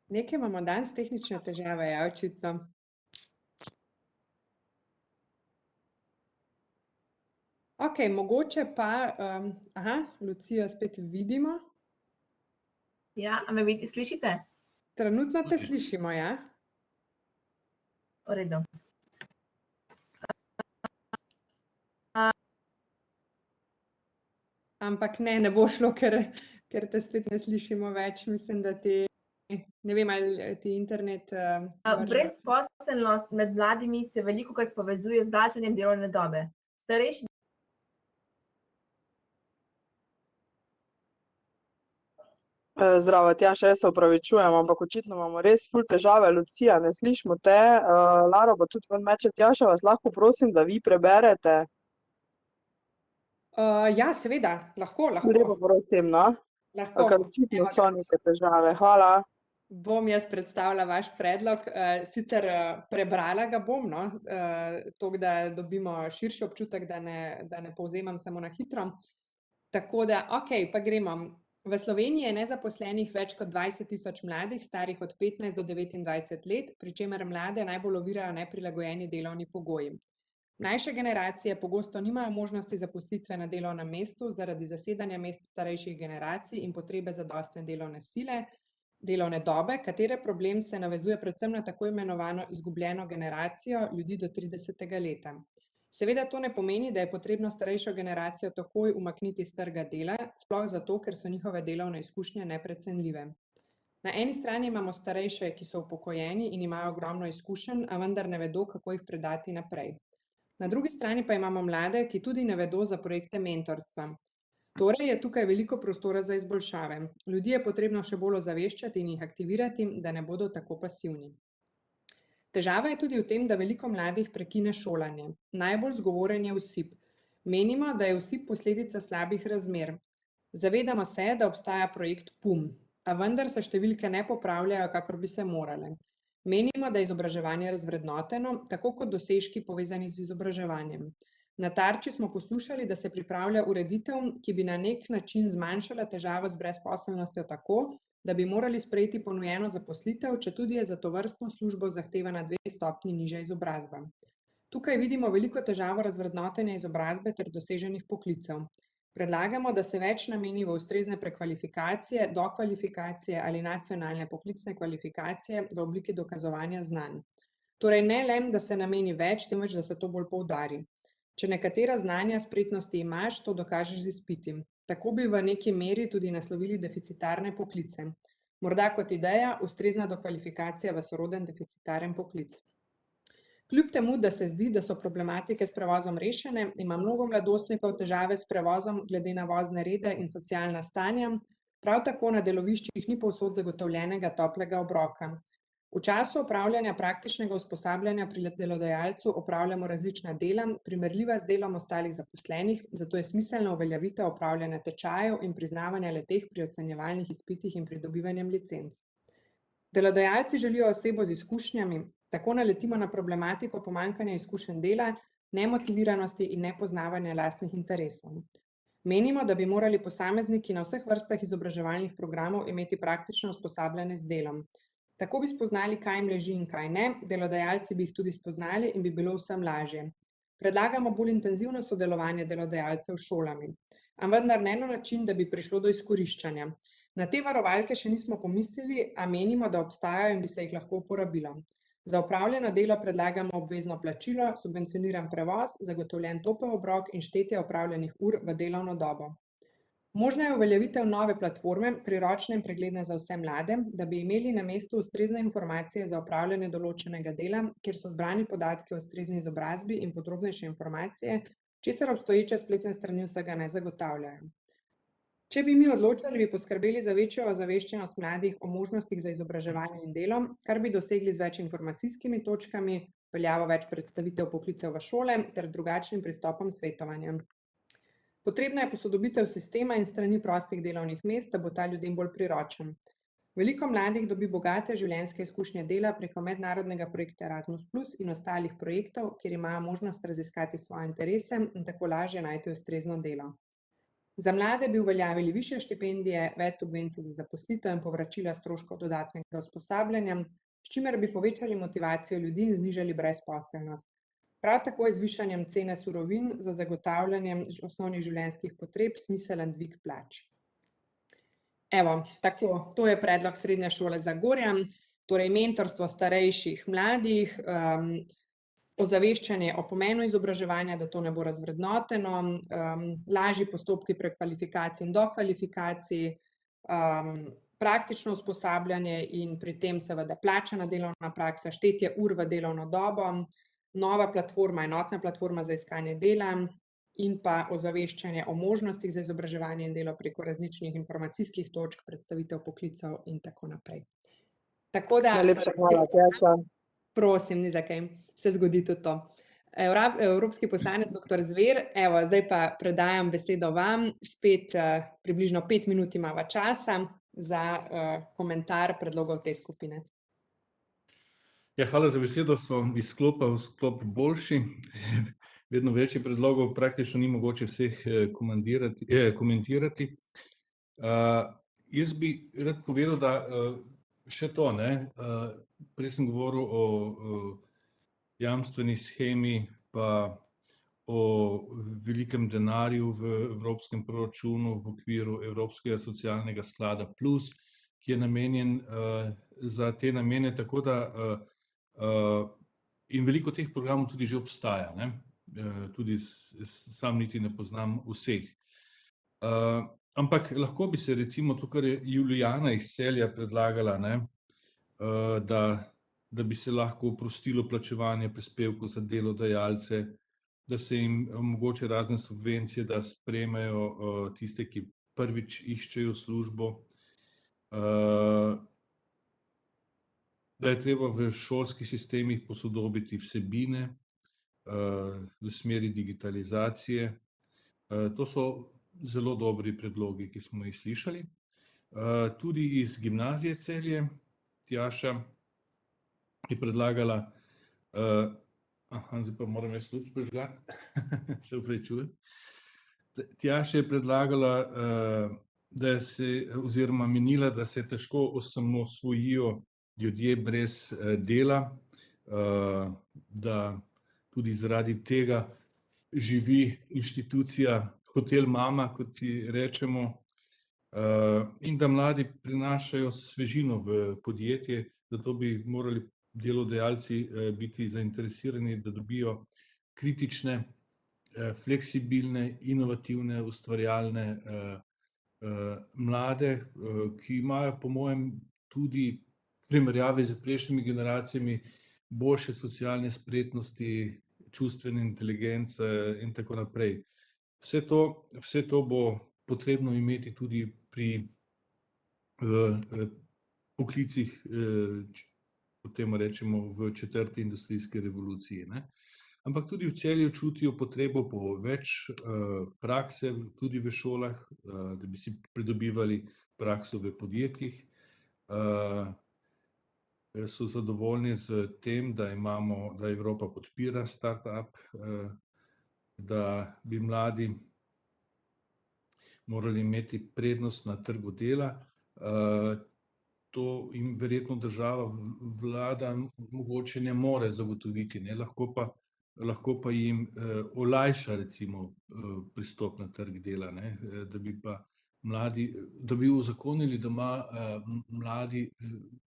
nekaj imamo danes tehnične težave, ja, očitno. Ok, mogoče pa, Lucijo spet vidimo.
Ja, a me slišite?
Trenutno te slišimo, ja?
V redu.
Ampak ne bo šlo, ker te spet ne slišimo več. Mislim, da ti, ne vem, ali ti internet vrže.
Brezposelnost med mladimi se velikokrat povezuje z daljšanjem delovne dobe. Starejši
Zdravo, Tjaša, jaz se opravičujem, ampak očitno imamo res ful težave. Lucija, ne slišimo te. Lara pa tudi ven meče. Tjaša, vas lahko prosim, da vi preberete?
Ja, seveda, lahko.
Lepo prosim, no.
Lahko.
Ker očitno
Evo
so
ga.
neke težave. Hvala.
Bom jaz predstavila vaš predlog. Sicer prebrala ga bom, no, toliko, da dobimo širši občutek, da ne povzemam samo na hitro. Tako da, okej, pa gremo. V Sloveniji je nezaposlenih več kot 20 tisoč mladih, starih od 15 do 29 let, pri čemer mlade najbolj ovirajo neprilagojeni delovni pogoji. Mlajše generacije pogosto nimajo možnosti zaposlitve na delovnem mestu zaradi zasedanja mest starejših generacij in potrebe zadostne delovne sile, delovne dobe, katere problem se navezuje predvsem na tako imenovano izgubljeno generacijo ljudi do 30. leta. Seveda to ne pomeni, da je potrebno starejšo generacijo takoj umakniti s trga dela, sploh zato, ker so njihove delovne izkušnje neprecenljive. Na eni strani imamo starejše, ki so upokojeni in imajo ogromno izkušenj, a vendar ne vedo, kako jih predati naprej. Na drugi strani pa imamo mlade, ki tudi ne vedo za projekte mentorstva. Torej je tukaj veliko prostora za izboljšave. Ljudi je potrebno še bolj ozaveščati in jih aktivirati, da ne bodo tako pasivni. Težava je tudi v tem, da veliko mladih prekine šolanje. Najbolj zgovoren je osip. Menimo, da je osip posledica slabih razmer. Zavedamo se, da obstaja projekt PUM, a vendar se številke ne popravljajo, kakor bi se morale. Menimo, da je izobraževanje razvrednoteno, tako kot dosežki povezani z izobraževanjem. Na Tarči smo poslušali, da se pripravlja ureditev, ki bi na nek način zmanjšala težavo z brezposelnostjo tako, da bi morali sprejeti ponujeno zaposlitev, četudi je za tovrstno službo zahtevana 2 stopnji nižja izobrazba. Tukaj vidimo veliko težavo razvrednotenja izobrazbe ter doseženih poklicev. Predlagamo, da se več nameni v ustrezne prekvalifikacije, dokvalifikacije ali nacionalne poklicne kvalifikacije v obliki dokazovanja znanj. Torej ne le, da se nameni več, temveč da se to bolj poudari. Če nekatera znanja, spretnosti imaš, to dokažeš z izpiti. Tako bi v neki meri tudi naslovili deficitarne poklice. Morda kot ideja, ustrezna dokvalifikacija v soroden deficitaren poklic. Kljub temu, da se zdi, da so problematike s prevozom rešene, ima mnogo mladostnikov težave s prevozom glede na vozne rede in socialna stanja, prav tako na deloviščih ni povsod zagotovljenega toplega obroka. V času opravljanja praktičnega usposabljanja pri delodajalcu opravljamo različna dela, primerljiva z delom ostalih zaposlenih, zato je smiselna uveljavitev opravljanja tečajev in priznavanja le-teh pri ocenjevalnih izpitih in pridobivanjem licenc. Delodajalci želijo osebo z izkušnjami, tako naletimo na problematiko pomanjkanja izkušenj dela, nemotiviranosti in nepoznavanja lastnih interesov. Menimo, da bi morali posamezniki na vseh vrstah izobraževalnih programov imeti praktično usposabljanje z delom. Tako bi spoznali, kaj jim leži in kaj ne, delodajalci bi jih tudi spoznali in bi bilo vsem lažje. Predlagamo bolj intenzivno sodelovanje delodajalcev s šolami, a vendar ne na način, da bi prišlo do izkoriščanja. Na te varovalke še nismo pomislili, a menimo, da obstajajo in bi se jih lahko uporabilo. Za opravljeno delo predlagamo obvezno plačilo, subvencioniran prevoz, zagotovljen topel obrok in štetje opravljenih ur v delovno dobo. Možna je uveljavitev nove platforme, priročne in pregledne za vse mlade, da bi imeli na mestu ustrezne informacije za opravljanje določenega dela, kjer so zbrani podatki o ustrezni izobrazbi in podrobnejše informacije, česar obstoječe spletne strani vsega ne zagotavljajo. Če bi mi odločali, bi poskrbeli za večjo ozaveščenost mladih o možnostih za izobraževanje in delo, kar bi dosegli z več informacijskimi točkami, veljavo več predstavitev poklicev v šole ter drugačnim pristopom svetovanja. Potrebna je posodobitev sistema in strani prostih delovnih mest, da bo ta ljudem bolj priročen. Veliko mladih dobi bogate življenjske izkušnje dela preko mednarodnega projekta Erasmus+ in ostalih projektov, kjer imajo možnost raziskati svoje interese in tako lažje najti ustrezno delo. Za mlade bi uveljavili višje štipendije, več subvencij za zaposlitev in povračila stroškov dodatnega usposabljanja, s čimer bi povečali motivacijo ljudi in znižali brezposelnost. Prav tako je z višanjem cene surovin za zagotavljanje osnovnih življenjskih potreb smiselen dvig plač. Evo, tako, to je predlog Srednje šole Zagorja, torej mentorstvo starejših mladih, ozaveščanje o pomenu izobraževanja, da to ne bo razvrednoteno, lažji postopki prekvalifikacij in dokvalifikacij, praktično usposabljanje in pri tem seveda plačana delovna praksa, štetje ur v delovno dobo, nova platforma, enotna platforma za iskanje dela in pa ozaveščanje o možnostih za izobraževanje in delo preko različnih informacijskih točk, predstavitev poklicev in tako naprej. Tako da,
Najlepša hvala, Tjaša.
prosim, ni za kaj, se zgodi tudi to. Evropski poslanec dr. Zver, evo, zdaj pa predajam besedo vam, spet približno 5 minut imava časa za komentar predlogov te skupine.
Ja, hvala za besedo, so iz sklopa v sklop boljši, vedno več je predlogov, praktično ni mogoče vseh komentirati. Jaz bi rad povedal, da še to, prej sem govoril o jamstveni shemi pa o velikem denarju v evropskem proračunu v okviru Evropskega socialnega sklada plus, ki je namenjen za te namene, tako da in veliko teh programov tudi že obstaja, tudi sam niti ne poznam vseh. Ampak lahko bi se recimo to, kar je Julijana iz Celja predlagala, da bi se lahko oprostilo plačevanje prispevkov za delodajalce, da se jim omogoči razne subvencije, da sprejmejo tiste, ki prvič iščejo službo, da je treba v šolskih sistemih posodobiti vsebine v smeri digitalizacije. To so zelo dobri predlogi, ki smo jih slišali. Tudi iz Gimnazije Celje, Tjaša je predlagala, zdaj pa moram jaz luč prižgati, se opravičujem. Tjaša je predlagala, oziroma menila, da se težko osamosvojijo ljudje brez dela, da tudi zaradi tega živi inštitucija Hotel Mama, kot ji rečemo, in da mladi prinašajo svežino v podjetje, zato bi morali delodajalci biti zainteresirani, da dobijo kritične, fleksibilne, inovativne, ustvarjalne mlade, ki imajo po mojem tudi v primerjavi s prejšnjimi generacijami boljše socialne spretnosti, čustvene inteligence in tako naprej. Vse to bo potrebno imeti tudi pri poklicih, potem rečemo v 4. industrijski revoluciji, Ampak tudi v Celju čutijo potrebo po več prakse, tudi v šolah, da bi si pridobivali prakso v podjetjih. So zadovoljni s tem, da Evropa podpira startup, da bi mladi morali imeti prednost na trgu dela. To jim verjetno država, vlada mogoče ne more zagotoviti, lahko pa jim olajša recimo pristop na trg dela, da bi pa mladi, da bi uzakonili, da ima mladi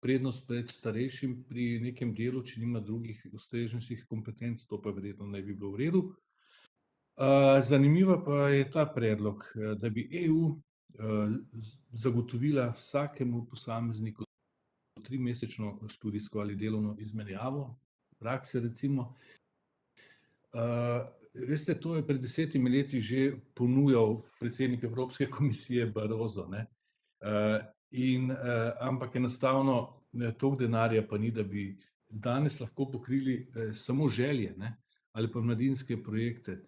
prednost pred starejšim pri nekem delu, če nima drugih ustreznejših kompetenc, to pa verjetno ne bi bilo v redu. Zanimiva pa je ta predlog, da bi EU zagotovila vsakemu posamezniku 3-mesečno študijsko ali delovno izmenjavo, prakse recimo. Veste, to je pred 10 leti že ponujal predsednik Evropske komisije Barroso, ampak enostavno toliko denarja pa ni, da bi danes lahko pokrili samo želje, ali pa mladinske projekte.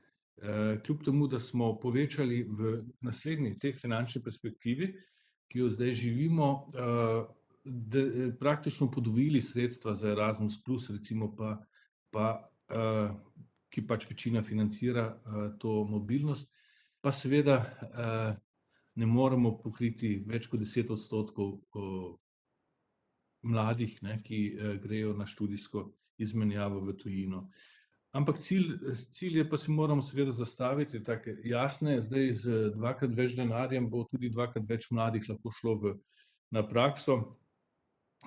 Kljub temu, da smo povečali v naslednji tej finančni perspektivi, ki jo zdaj živimo, praktično podvojili sredstva za Erasmus+, recimo ki pač večina financira to mobilnost, pa seveda ne moremo pokriti več kot 10% mladih, ki grejo na študijsko izmenjavo v tujino. Ampak cilje pa si moramo seveda zastaviti take jasne, zdaj z dvakrat več denarjem bo tudi dvakrat več mladih lahko šlo na prakso,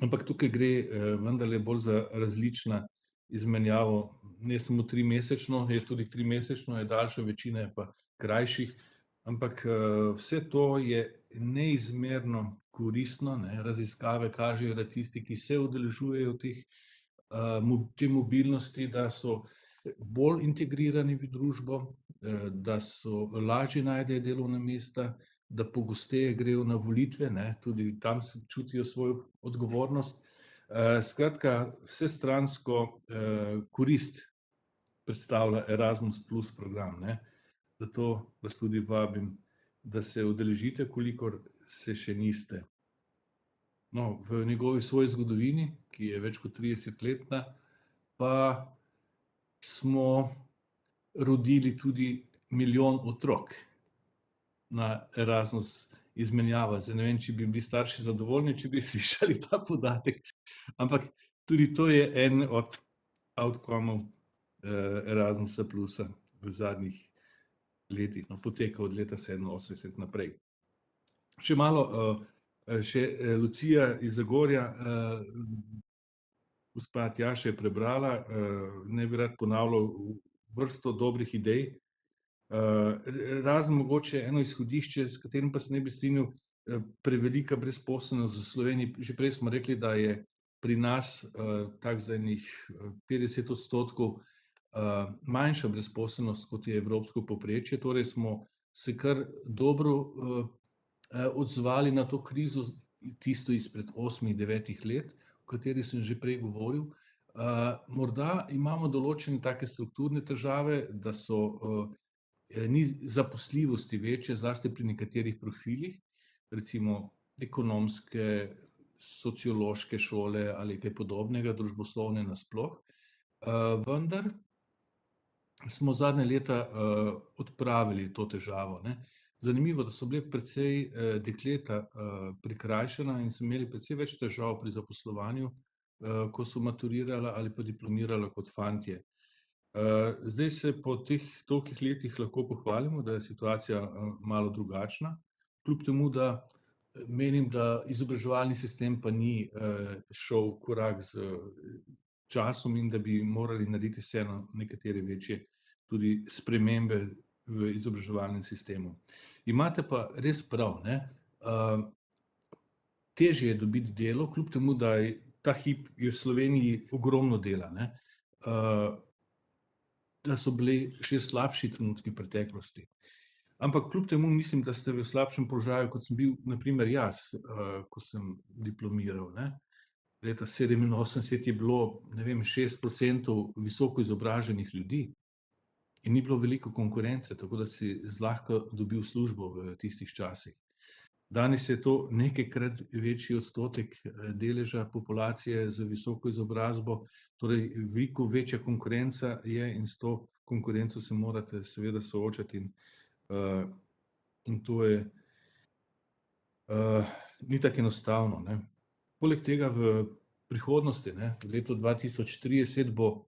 ampak tukaj gre vendarle bolj za različna izmenjavo, ne samo 3-mesečno, je tudi 3-mesečno, je daljša, večina je pa krajših, ampak vse to je neizmerno koristno, raziskave kažejo, da tisti, ki se udeležujejo te mobilnosti, da so bolj integrirani v družbo, da so lažje najdejo delovna mesta, da pogosteje grejo na volitve, tudi tam čutijo svojo odgovornost. Skratka, vsestransko korist predstavlja Erasmus+ program, zato vas tudi vabim, da se udeležite, kolikor se še niste. No, v njegovi svoji zgodovini, ki je več kot 30-letna, pa smo rodili tudi 1 milijon otrok na Erasmus izmenjava. Zdaj ne vem, če bi bili starši zadovoljni, če bi slišali ta podatek, ampak tudi to je en od outcomov Erasmusa plusa v zadnjih letih, poteka od leta 87 naprej. Še malo, še Lucija iz Zagorja, gospa Tjaša je prebrala, ne bi rad ponavljal vrsto dobrih idej, razen mogoče eno izhodišče, s katerim pa se ne bi strinjal, prevelika brezposelnost v Sloveniji. Že prej smo rekli, da je pri nas tako za enih 50% manjša brezposelnost, kot je evropsko povprečje, torej smo se kar dobro odzvali na to krizo, tisto izpred 8-9 let, o kateri sem že prej govoril. Morda imamo določene take strukturne težave, da ni zaposljivosti večje, zlasti pri nekaterih profilih, recimo ekonomske, sociološke šole ali kaj podobnega, družboslovne nasploh. Vendar smo zadnja leta odpravili to težavo. Zanimivo, da so bile precej dekleta prikrajšana in so imeli precej več težav pri zaposlovanju, ko so maturirala ali pa diplomirala kot fantje. Zdaj se po teh tolikih letih lahko pohvalimo, da je situacija malo drugačna, kljub temu, da menim, da izobraževalni sistem pa ni šel korak z časom in da bi morali narediti vseeno nekatere večje tudi spremembe v izobraževalnem sistemu. Imate pa res prav, težje je dobiti delo, kljub temu, da je ta hip v Sloveniji ogromno dela, da so bili še slabši trenutki v preteklosti. Ampak kljub temu mislim, da ste v slabšem položaju, kot sem bil na primer jaz, ko sem diplomiral. Leta 1987 je bilo, 6% visoko izobraženih ljudi in ni bilo veliko konkurence, tako da si zlahka dobil službo v tistih časih. Danes je to nekajkrat večji odstotek deleža populacije z visoko izobrazbo, torej veliko večja konkurenca je in s to konkurenco se morate seveda soočati in to je ni tako enostavno. Poleg tega v prihodnosti, v letu 2030 bo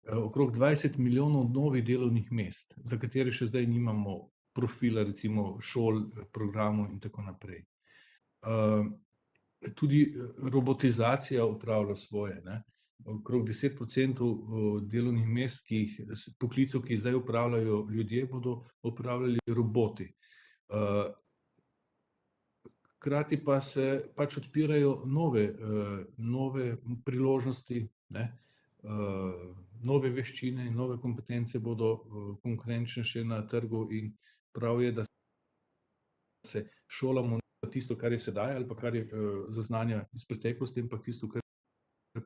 okrog 20 milijonov novih delovnih mest, za katere še zdaj nimamo profila, recimo šol, programov in tako naprej. Tudi robotizacija opravlja svoje. Okrog 10% delovnih mest, poklicev, ki jih zdaj opravljajo ljudje, bodo opravljali roboti. Hkrati pa se pač odpirajo nove priložnosti, nove veščine in nove kompetence bodo konkurenčnejše na trgu in prav je, da se šolamo za tisto, kar je sedaj ali pa kar je za znanja iz preteklosti, ampak tisto, kar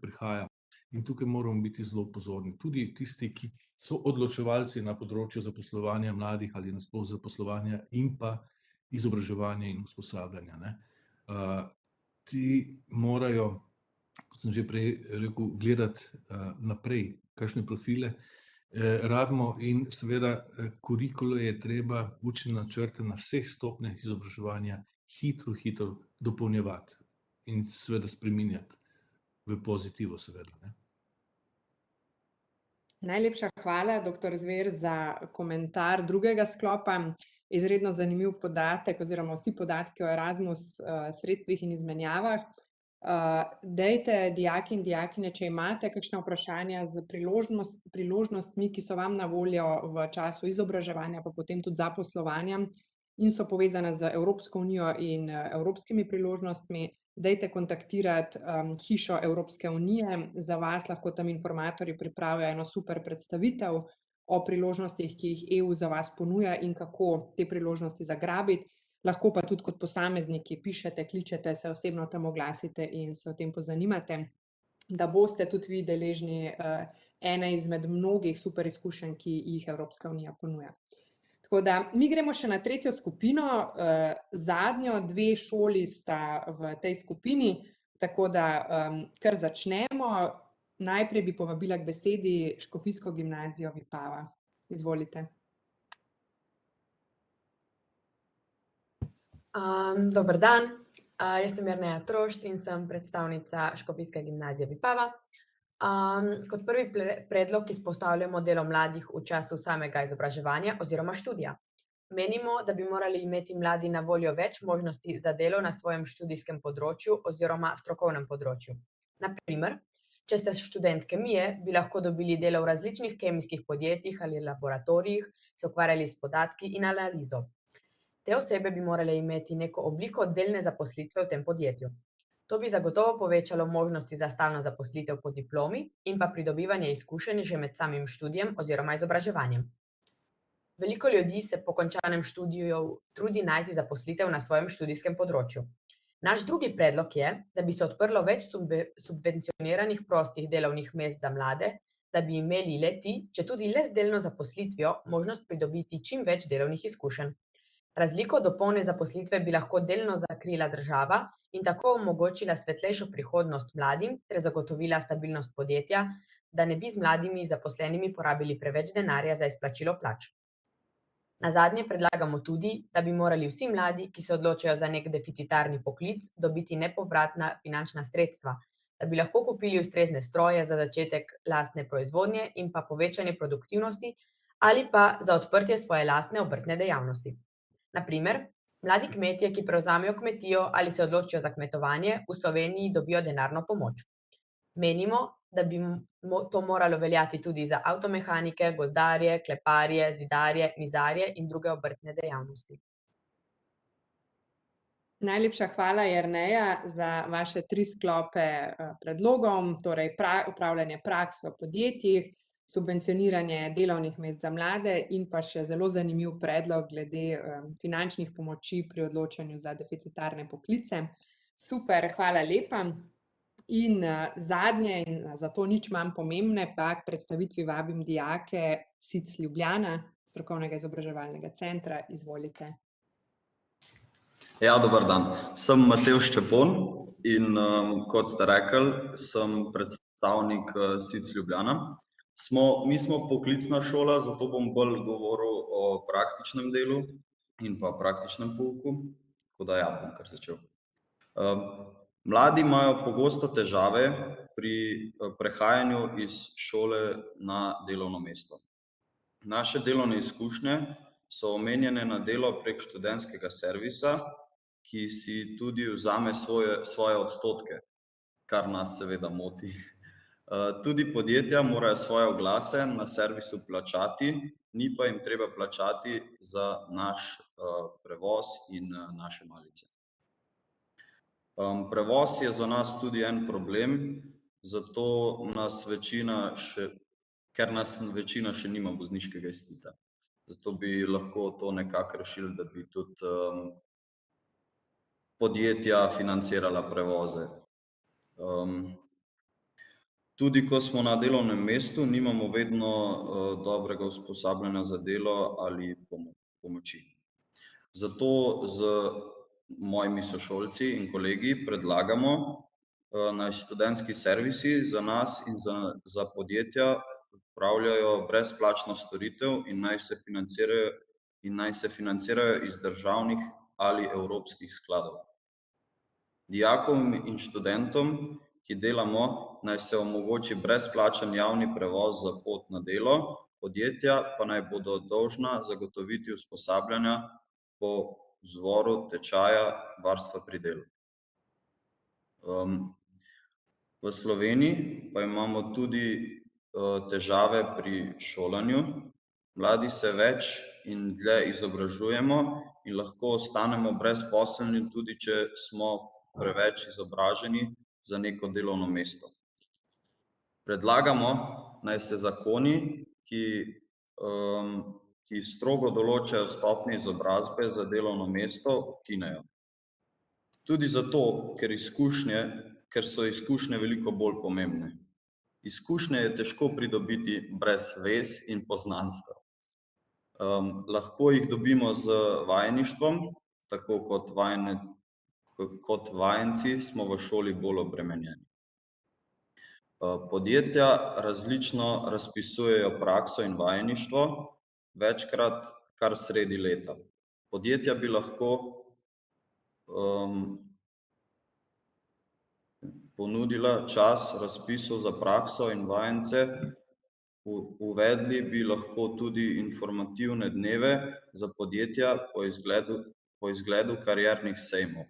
prihaja. in tukaj moramo biti zelo pozorni. Tudi tisti, ki so odločevalci na področju zaposlovanja mladih ali nasploh zaposlovanja in pa izobraževanja in usposabljanja, ne. Ti morajo, kot sem že prej rekel, gledati naprej, kakšne profile rabimo in seveda kurikule je treba učne načrte na vseh stopnjah izobraževanja hitro dopolnjevati in seveda spreminjati v pozitivo, seveda, ne.
Najlepša hvala, doktor Zver, za komentar drugega sklopa. Izredno zanimiv podatek oziroma vsi podatki o Erasmus sredstvih in izmenjavah. Dajte, dijaki in dijakinje, če imate kakšna vprašanja z priložnostmi, ki so vam na voljo v času izobraževanja, pa potem tudi zaposlovanja in so povezane z Evropsko unijo in evropskimi priložnostmi, dajte kontaktirati Hišo Evropske unije. Za vas lahko tam informatorji pripravijo eno super predstavitev o priložnostih, ki jih EU za vas ponuja in kako te priložnosti zagrabiti. Lahko pa tudi kot posamezniki pišete, kličete, se osebno tam oglasite in se o tem pozanimate, da boste tudi vi deležni ene izmed mnogih super izkušenj, ki jih Evropska unija ponuja. Tako da mi gremo še na tretjo skupino, zadnjo dve šoli sta v tej skupini, tako da kar začnemo. Najprej bi povabila k besedi Škofijsko gimnazijo Vipava. Izvolite.
Dober dan, jaz sem Jerneja Trošt in sem predstavnica Škofijske gimnazije Vipava. Kot prvi predlog izpostavljamo delo mladih v času samega izobraževanja oziroma študija. Menimo, da bi morali imeti mladi na voljo več možnosti za delo na svojem študijskem področju oziroma strokovnem področju. Na primer, če ste študent kemije, bi lahko dobili delo v različnih kemijskih podjetjih ali laboratorijih, se ukvarjali s podatki in analizo. Te osebe bi morale imeti neko obliko delne zaposlitve v tem podjetju. To bi zagotovo povečalo možnosti za stalno zaposlitev po diplomi in pa pridobivanje izkušenj že med samim študijem oziroma izobraževanjem. Veliko ljudi se po končanem študiju trudi najti zaposlitev na svojem študijskem področju. Naš drugi predlog je, da bi se odprlo več subvencioniranih prostih delovnih mest za mlade, da bi imeli le-ti, če tudi le z delno zaposlitvijo, možnost pridobiti čim več delovnih izkušenj. Razliko do polne zaposlitve bi lahko delno zakrila država in tako omogočila svetlejšo prihodnost mladim ter zagotovila stabilnost podjetja, da ne bi z mladimi zaposlenimi porabili preveč denarja za izplačilo plač. Nazadnje predlagamo tudi, da bi morali vsi mladi, ki se odločajo za nek deficitarni poklic, dobiti nepovratna finančna sredstva, da bi lahko kupili ustrezne stroje za začetek lastne proizvodnje in pa povečanje produktivnosti ali pa za odprtje svoje lastne obrtne dejavnosti. Na primer, mladi kmetje, ki prevzamejo kmetijo ali se odločijo za kmetovanje, v Sloveniji dobijo denarno pomoč. Menimo, da bi to moralo veljati tudi za avtomehanike, gozdarje, kleparje, zidarje, mizarje in druge obrtne dejavnosti.
Najlepša hvala, Jerneja, za vaše 3 sklope predlogov, torej upravljanje praks v podjetjih, subvencioniranje delovnih mest za mlade in pa še zelo zanimiv predlog glede finančnih pomoči pri odločanju za deficitarne poklice. Super, hvala lepa. In zadnje in zato nič manj pomembne, pa k predstavitvi vabim dijake SIC Ljubljana, strokovnega izobraževalnega centra. Izvolite.
Ja, dober dan. Sem Matevž Čepon in kot ste rekli, sem predstavnik SIC Ljubljana. Mi smo poklicna šola, zato bom bolj govoril o praktičnem delu in pa praktičnem pouku, tako da ja, bom kar začel. Mladi imajo pogosto težave pri prehajanju iz šole na delovno mesto. Naše delovne izkušnje so omenjene na delo prek študentskega servisa, ki si tudi vzame svoje odstotke, kar nas seveda moti. Tudi podjetja morajo svoje oglase na servisu plačati, ni pa jim treba plačati za naš prevoz in naše malice. Prevoz je za nas tudi en problem, zato ker nas večina še nima vozniškega izpita. Zato bi lahko to nekako rešili, da bi tudi podjetja financirala prevoze. Tudi ko smo na delovnem mestu, nimamo vedno dobrega usposabljanja za delo ali pomoči. Zato z mojimi sošolci in kolegi predlagamo, naj študentski servisi za nas in za podjetja opravljajo brezplačno storitev in naj se financirajo iz državnih ali evropskih skladov. Dijakom in študentom, ki delamo, naj se omogoči brezplačen javni prevoz za pot na delo, podjetja pa naj bodo dolžna zagotoviti usposabljanja po vzoru tečaja varstva pri delu. V Sloveniji pa imamo tudi težave pri šolanju. Mladi se več in dlje izobražujemo in lahko ostanemo brezposelni, tudi če smo preveč izobraženi za neko delovno mesto. Predlagamo, naj se zakoni, ki strogo določajo stopnje izobrazbe za delovno mesto, ukinejo. Tudi zato, ker so izkušnje veliko bolj pomembne. Izkušnje je težko pridobiti brez vez in poznanstev. Lahko jih dobimo z vajeništvom, tako kot vajenci smo v šoli bolj obremenjeni. Podjetja različno razpisujejo prakso in vajeništvo, večkrat kar sredi leta. Podjetja bi lahko ponudila čas razpisov za prakso in vajence, uvedli bi lahko tudi informativne dneve za podjetja po izgledu kariernih sejmov.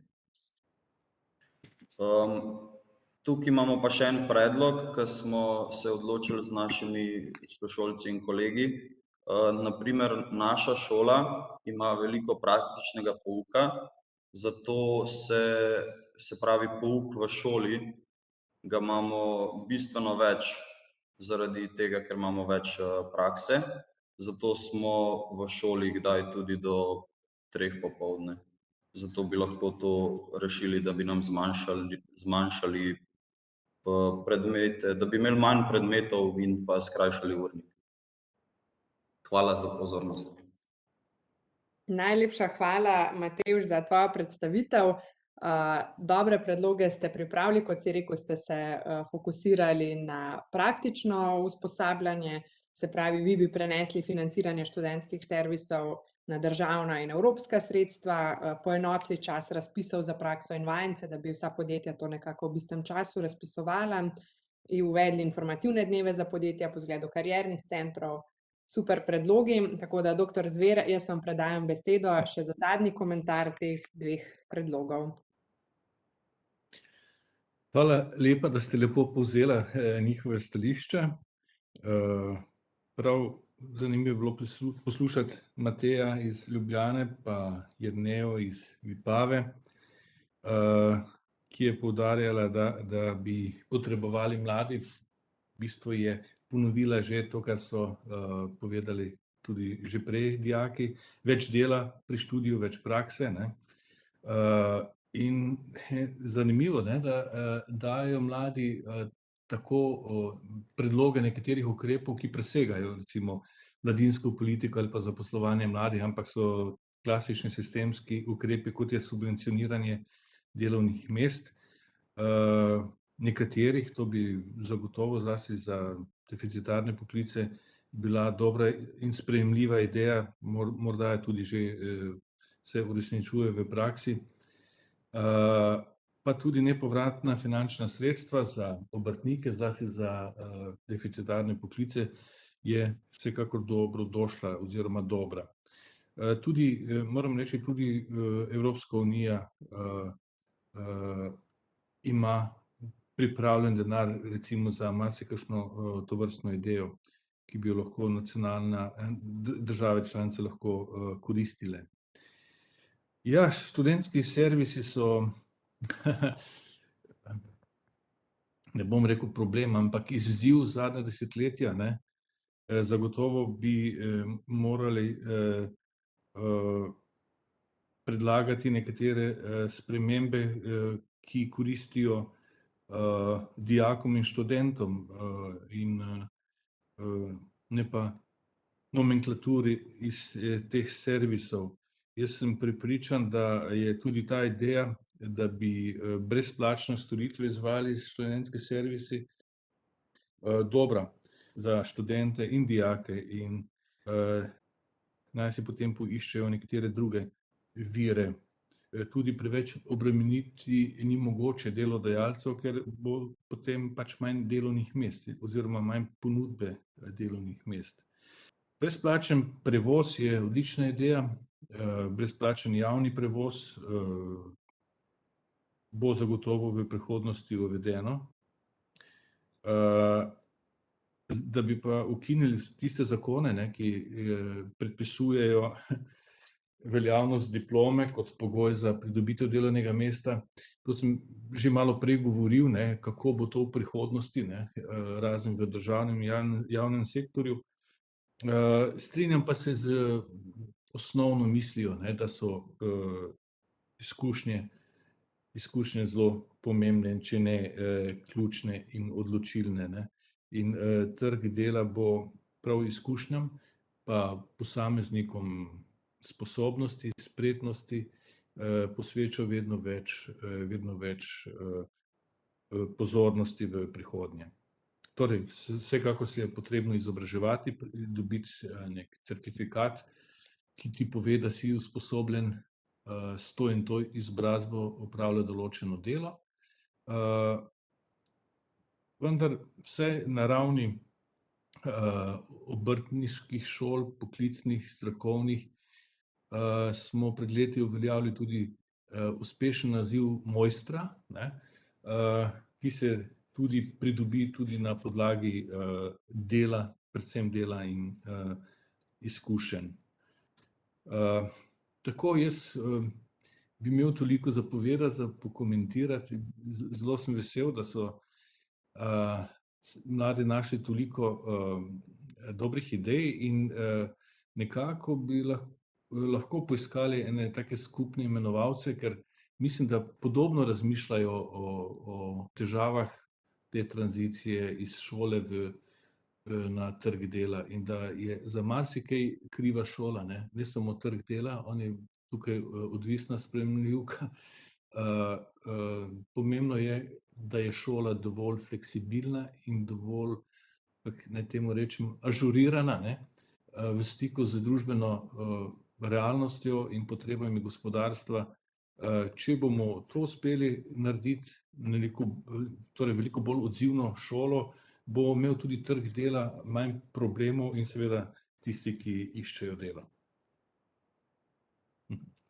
Tukaj imamo pa še en predlog, ki smo se odločili z našimi sošolci in kolegi. Na primer, naša šola ima veliko praktičnega pouka, zato se pravi pouk v šoli, ga imamo bistveno več zaradi tega, ker imamo več prakse, zato smo v šoli kdaj tudi do 3 popoldne. Zato bi lahko to rešili, da bi nam zmanjšali predmete, da bi imeli manj predmetov in pa skrajšali urnik. Hvala za pozornost.
Najlepša hvala, Matevž, za tvojo predstavitev. Dobre predloge ste pripravili, kot si rekel, ste se fokusirali na praktično usposabljanje, se pravi, vi bi prenesli financiranje študentskih servisov na državna in evropska sredstva, poenotili čas razpisov za prakso in vajence, da bi vsa podjetja to nekako v istem času razpisovala, in uvedli informativne dneve za podjetja po zgledu kariernih centrov. Super predlogi, tako da doktor Zver, jaz vam predajam besedo še za zadnji komentar teh 2 predlogov.
Hvala lepa, da ste lepo povzela njihove stališča. Prav zanimivo je bilo poslušati Mateja iz Ljubljane pa Jernejo iz Vipave, ki je poudarjala, da bi potrebovali mladi. V bistvu je ponovila že to, kar so povedali tudi že prej dijaki, več dela pri študiju, več prakse, ne. In zanimivo, ne, da dajejo mladi tako predloge nekaterih ukrepov, ki presegajo recimo mladinsko politiko ali pa zaposlovanje mladih, ampak so klasični sistemski ukrepi, kot je subvencioniranje delovnih mest. Nekaterih, to bi zagotovo zlasti za deficitarne poklice bila dobra in sprejemljiva ideja, morda je tudi že se uresničuje v praksi. Pa tudi nepovratna finančna sredstva za obrtnike, zlasti za deficitarne poklice, je vsekakor dobrodošla oziroma dobra. Tudi, moram reči, tudi Evropska unija ima pripravljen denar recimo za marsikakšno tovrstno idejo, ki bi jo lahko države članice lahko koristile. Ja, študentski servisi so, ne bom rekel problem, ampak izziv zadnja desetletja, ne. Zagotovo bi morali predlagati nekatere spremembe, ki koristijo dijakom in študentom in ne pa nomenklaturi iz teh servisov. Jaz sem prepričan, da je tudi ta ideja, da bi brezplačne storitve izvajali študentski servisi, dobra za študente in dijake in naj si potem poiščejo nekatere druge vire. Tudi preveč obremeniti ni mogoče delodajalcev, ker bo potem pač manj delovnih mest oziroma manj ponudbe delovnih mest. Brezplačen prevoz je odlična ideja, brezplačen javni prevoz bo zagotovo v prihodnosti uvedeno. Da bi pa ukinili tiste zakone, ki predpisujejo veljavnost diplome kot pogoj za pridobitev delovnega mesta. To sem že malo prej govoril, kako bo to v prihodnosti, razen v državnem javnem sektorju. Strinjam pa se z osnovno mislijo, da so izkušnje zelo pomembne, če ne ključne in odločilne. In trg dela bo prav izkušnjam, pa posameznikom sposobnosti, spretnosti posvečal vedno več pozornosti v prihodnje. Torej, vsekakor se je potrebno izobraževati, dobiti nek certifikat, ki ti pove, da si usposobljen s to in to izobrazbo opravljati določeno delo. Vendar vse na ravni obrtniških šol, poklicnih, strokovnih, smo pred leti uveljavili tudi uspešen naziv mojstra, ki se tudi pridobi tudi na podlagi dela, predvsem dela in izkušenj. Tako jaz bi imel toliko za povedati, za pokomentirati. Zelo sem vesel, da so mladi našli toliko dobrih idej in nekako bi lahko poiskali ene take skupne imenovalce, ker mislim, da podobno razmišljajo o težavah te tranzicije iz šole na trg dela in da je za marsikaj kriva šola, ne samo trg dela, on je tukaj odvisna spremljivka. Pomembno je, da je šola dovolj fleksibilna in dovolj, naj temu rečem, ažurirana, v stiku z družbeno realnostjo in potrebami gospodarstva. Če bomo to uspeli narediti, torej veliko bolj odzivno šolo, bo imel tudi trg dela manj problemov in seveda tisti, ki iščejo delo.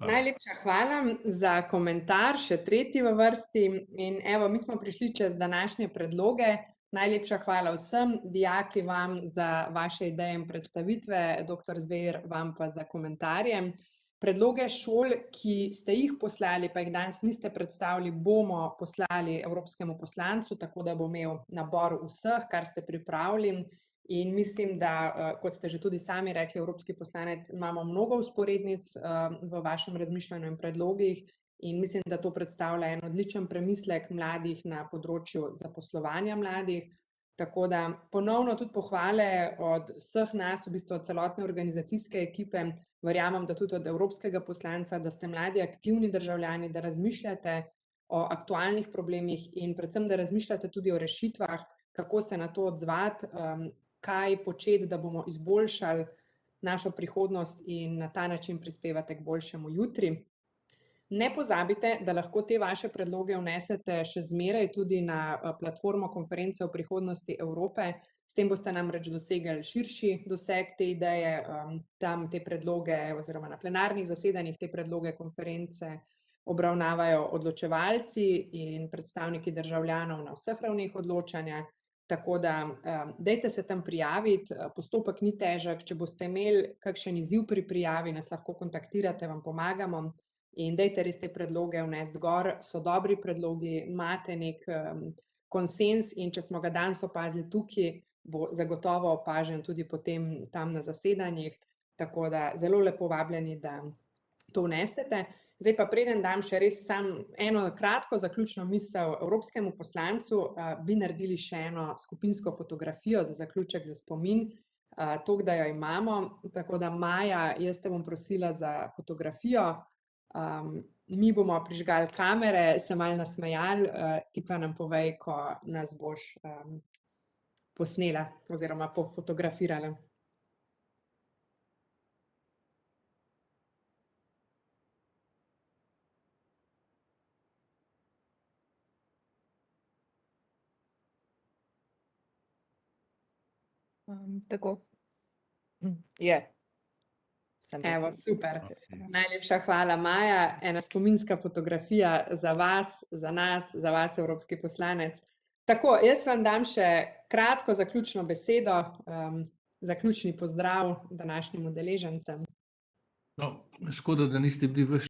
Najlepša hvala za komentar, še tretji v vrsti. In evo, mi smo prišli čez današnje predloge. Najlepša hvala vsem, dijaki vam za vaše ideje in predstavitve, doktor Zver vam pa za komentarje. Predloge šol, ki ste jih poslali, pa jih danes niste predstavili, bomo poslali evropskemu poslancu, tako da bo imel nabor vseh, kar ste pripravili. In mislim, da, kot ste že tudi sami rekli, evropski poslanec, imamo mnogo vzporednic v vašem razmišljanju in predlogih in mislim, da to predstavlja en odličen premislek mladih na področju zaposlovanja mladih. Tako da ponovno tudi pohvale od vseh nas, v bistvu od celotne organizacijske ekipe, verjamem, da tudi od evropskega poslanca, da ste mladi aktivni državljani, da razmišljate o aktualnih problemih in predvsem, da razmišljate tudi o rešitvah, kako se na to odzvati, kaj početi, da bomo izboljšali našo prihodnost in na ta način prispevate k boljšemu jutri. Ne pozabite, da lahko te vaše predloge vnesete še zmeraj tudi na platformo konference o prihodnosti Evrope. S tem boste namreč dosegli širši doseg te ideje, tam te predloge oziroma na plenarnih zasedanjih te predloge konference obravnavajo odločevalci in predstavniki državljanov na vseh ravneh odločanja. Tako da dajte se tam prijaviti, postopek ni težek, če boste imeli kakšen izziv pri prijavi, nas lahko kontaktirate, vam pomagamo. In dajte res te predloge vnesti gor, so dobri predlogi, imate nek konsens in če smo ga danes opazili tukaj, bo zagotovo opažen tudi potem tam na zasedanjih, tako da zelo lepo vabljeni, da to vnesete. Zdaj pa preden dam še res samo eno kratko zaključno misel evropskemu poslancu, bi naredili še eno skupinsko fotografijo za zaključek, za spomin, toliko, da jo imamo. Tako da Maja, jaz te bom prosila za fotografijo. Mi bomo prižgali kamere, se malo nasmejali, ti pa nam povej, ko nas boš posnela oziroma pofotografirala.
Tako. Je.
Evo, super. Najlepša hvala, Maja. Ena spominska fotografija za vas, za nas, za vas, evropski poslanec. Tako, jaz vam dam še kratko zaključno besedo, zaključni pozdrav današnjim udeležencem.
No, škoda, da niste bili ves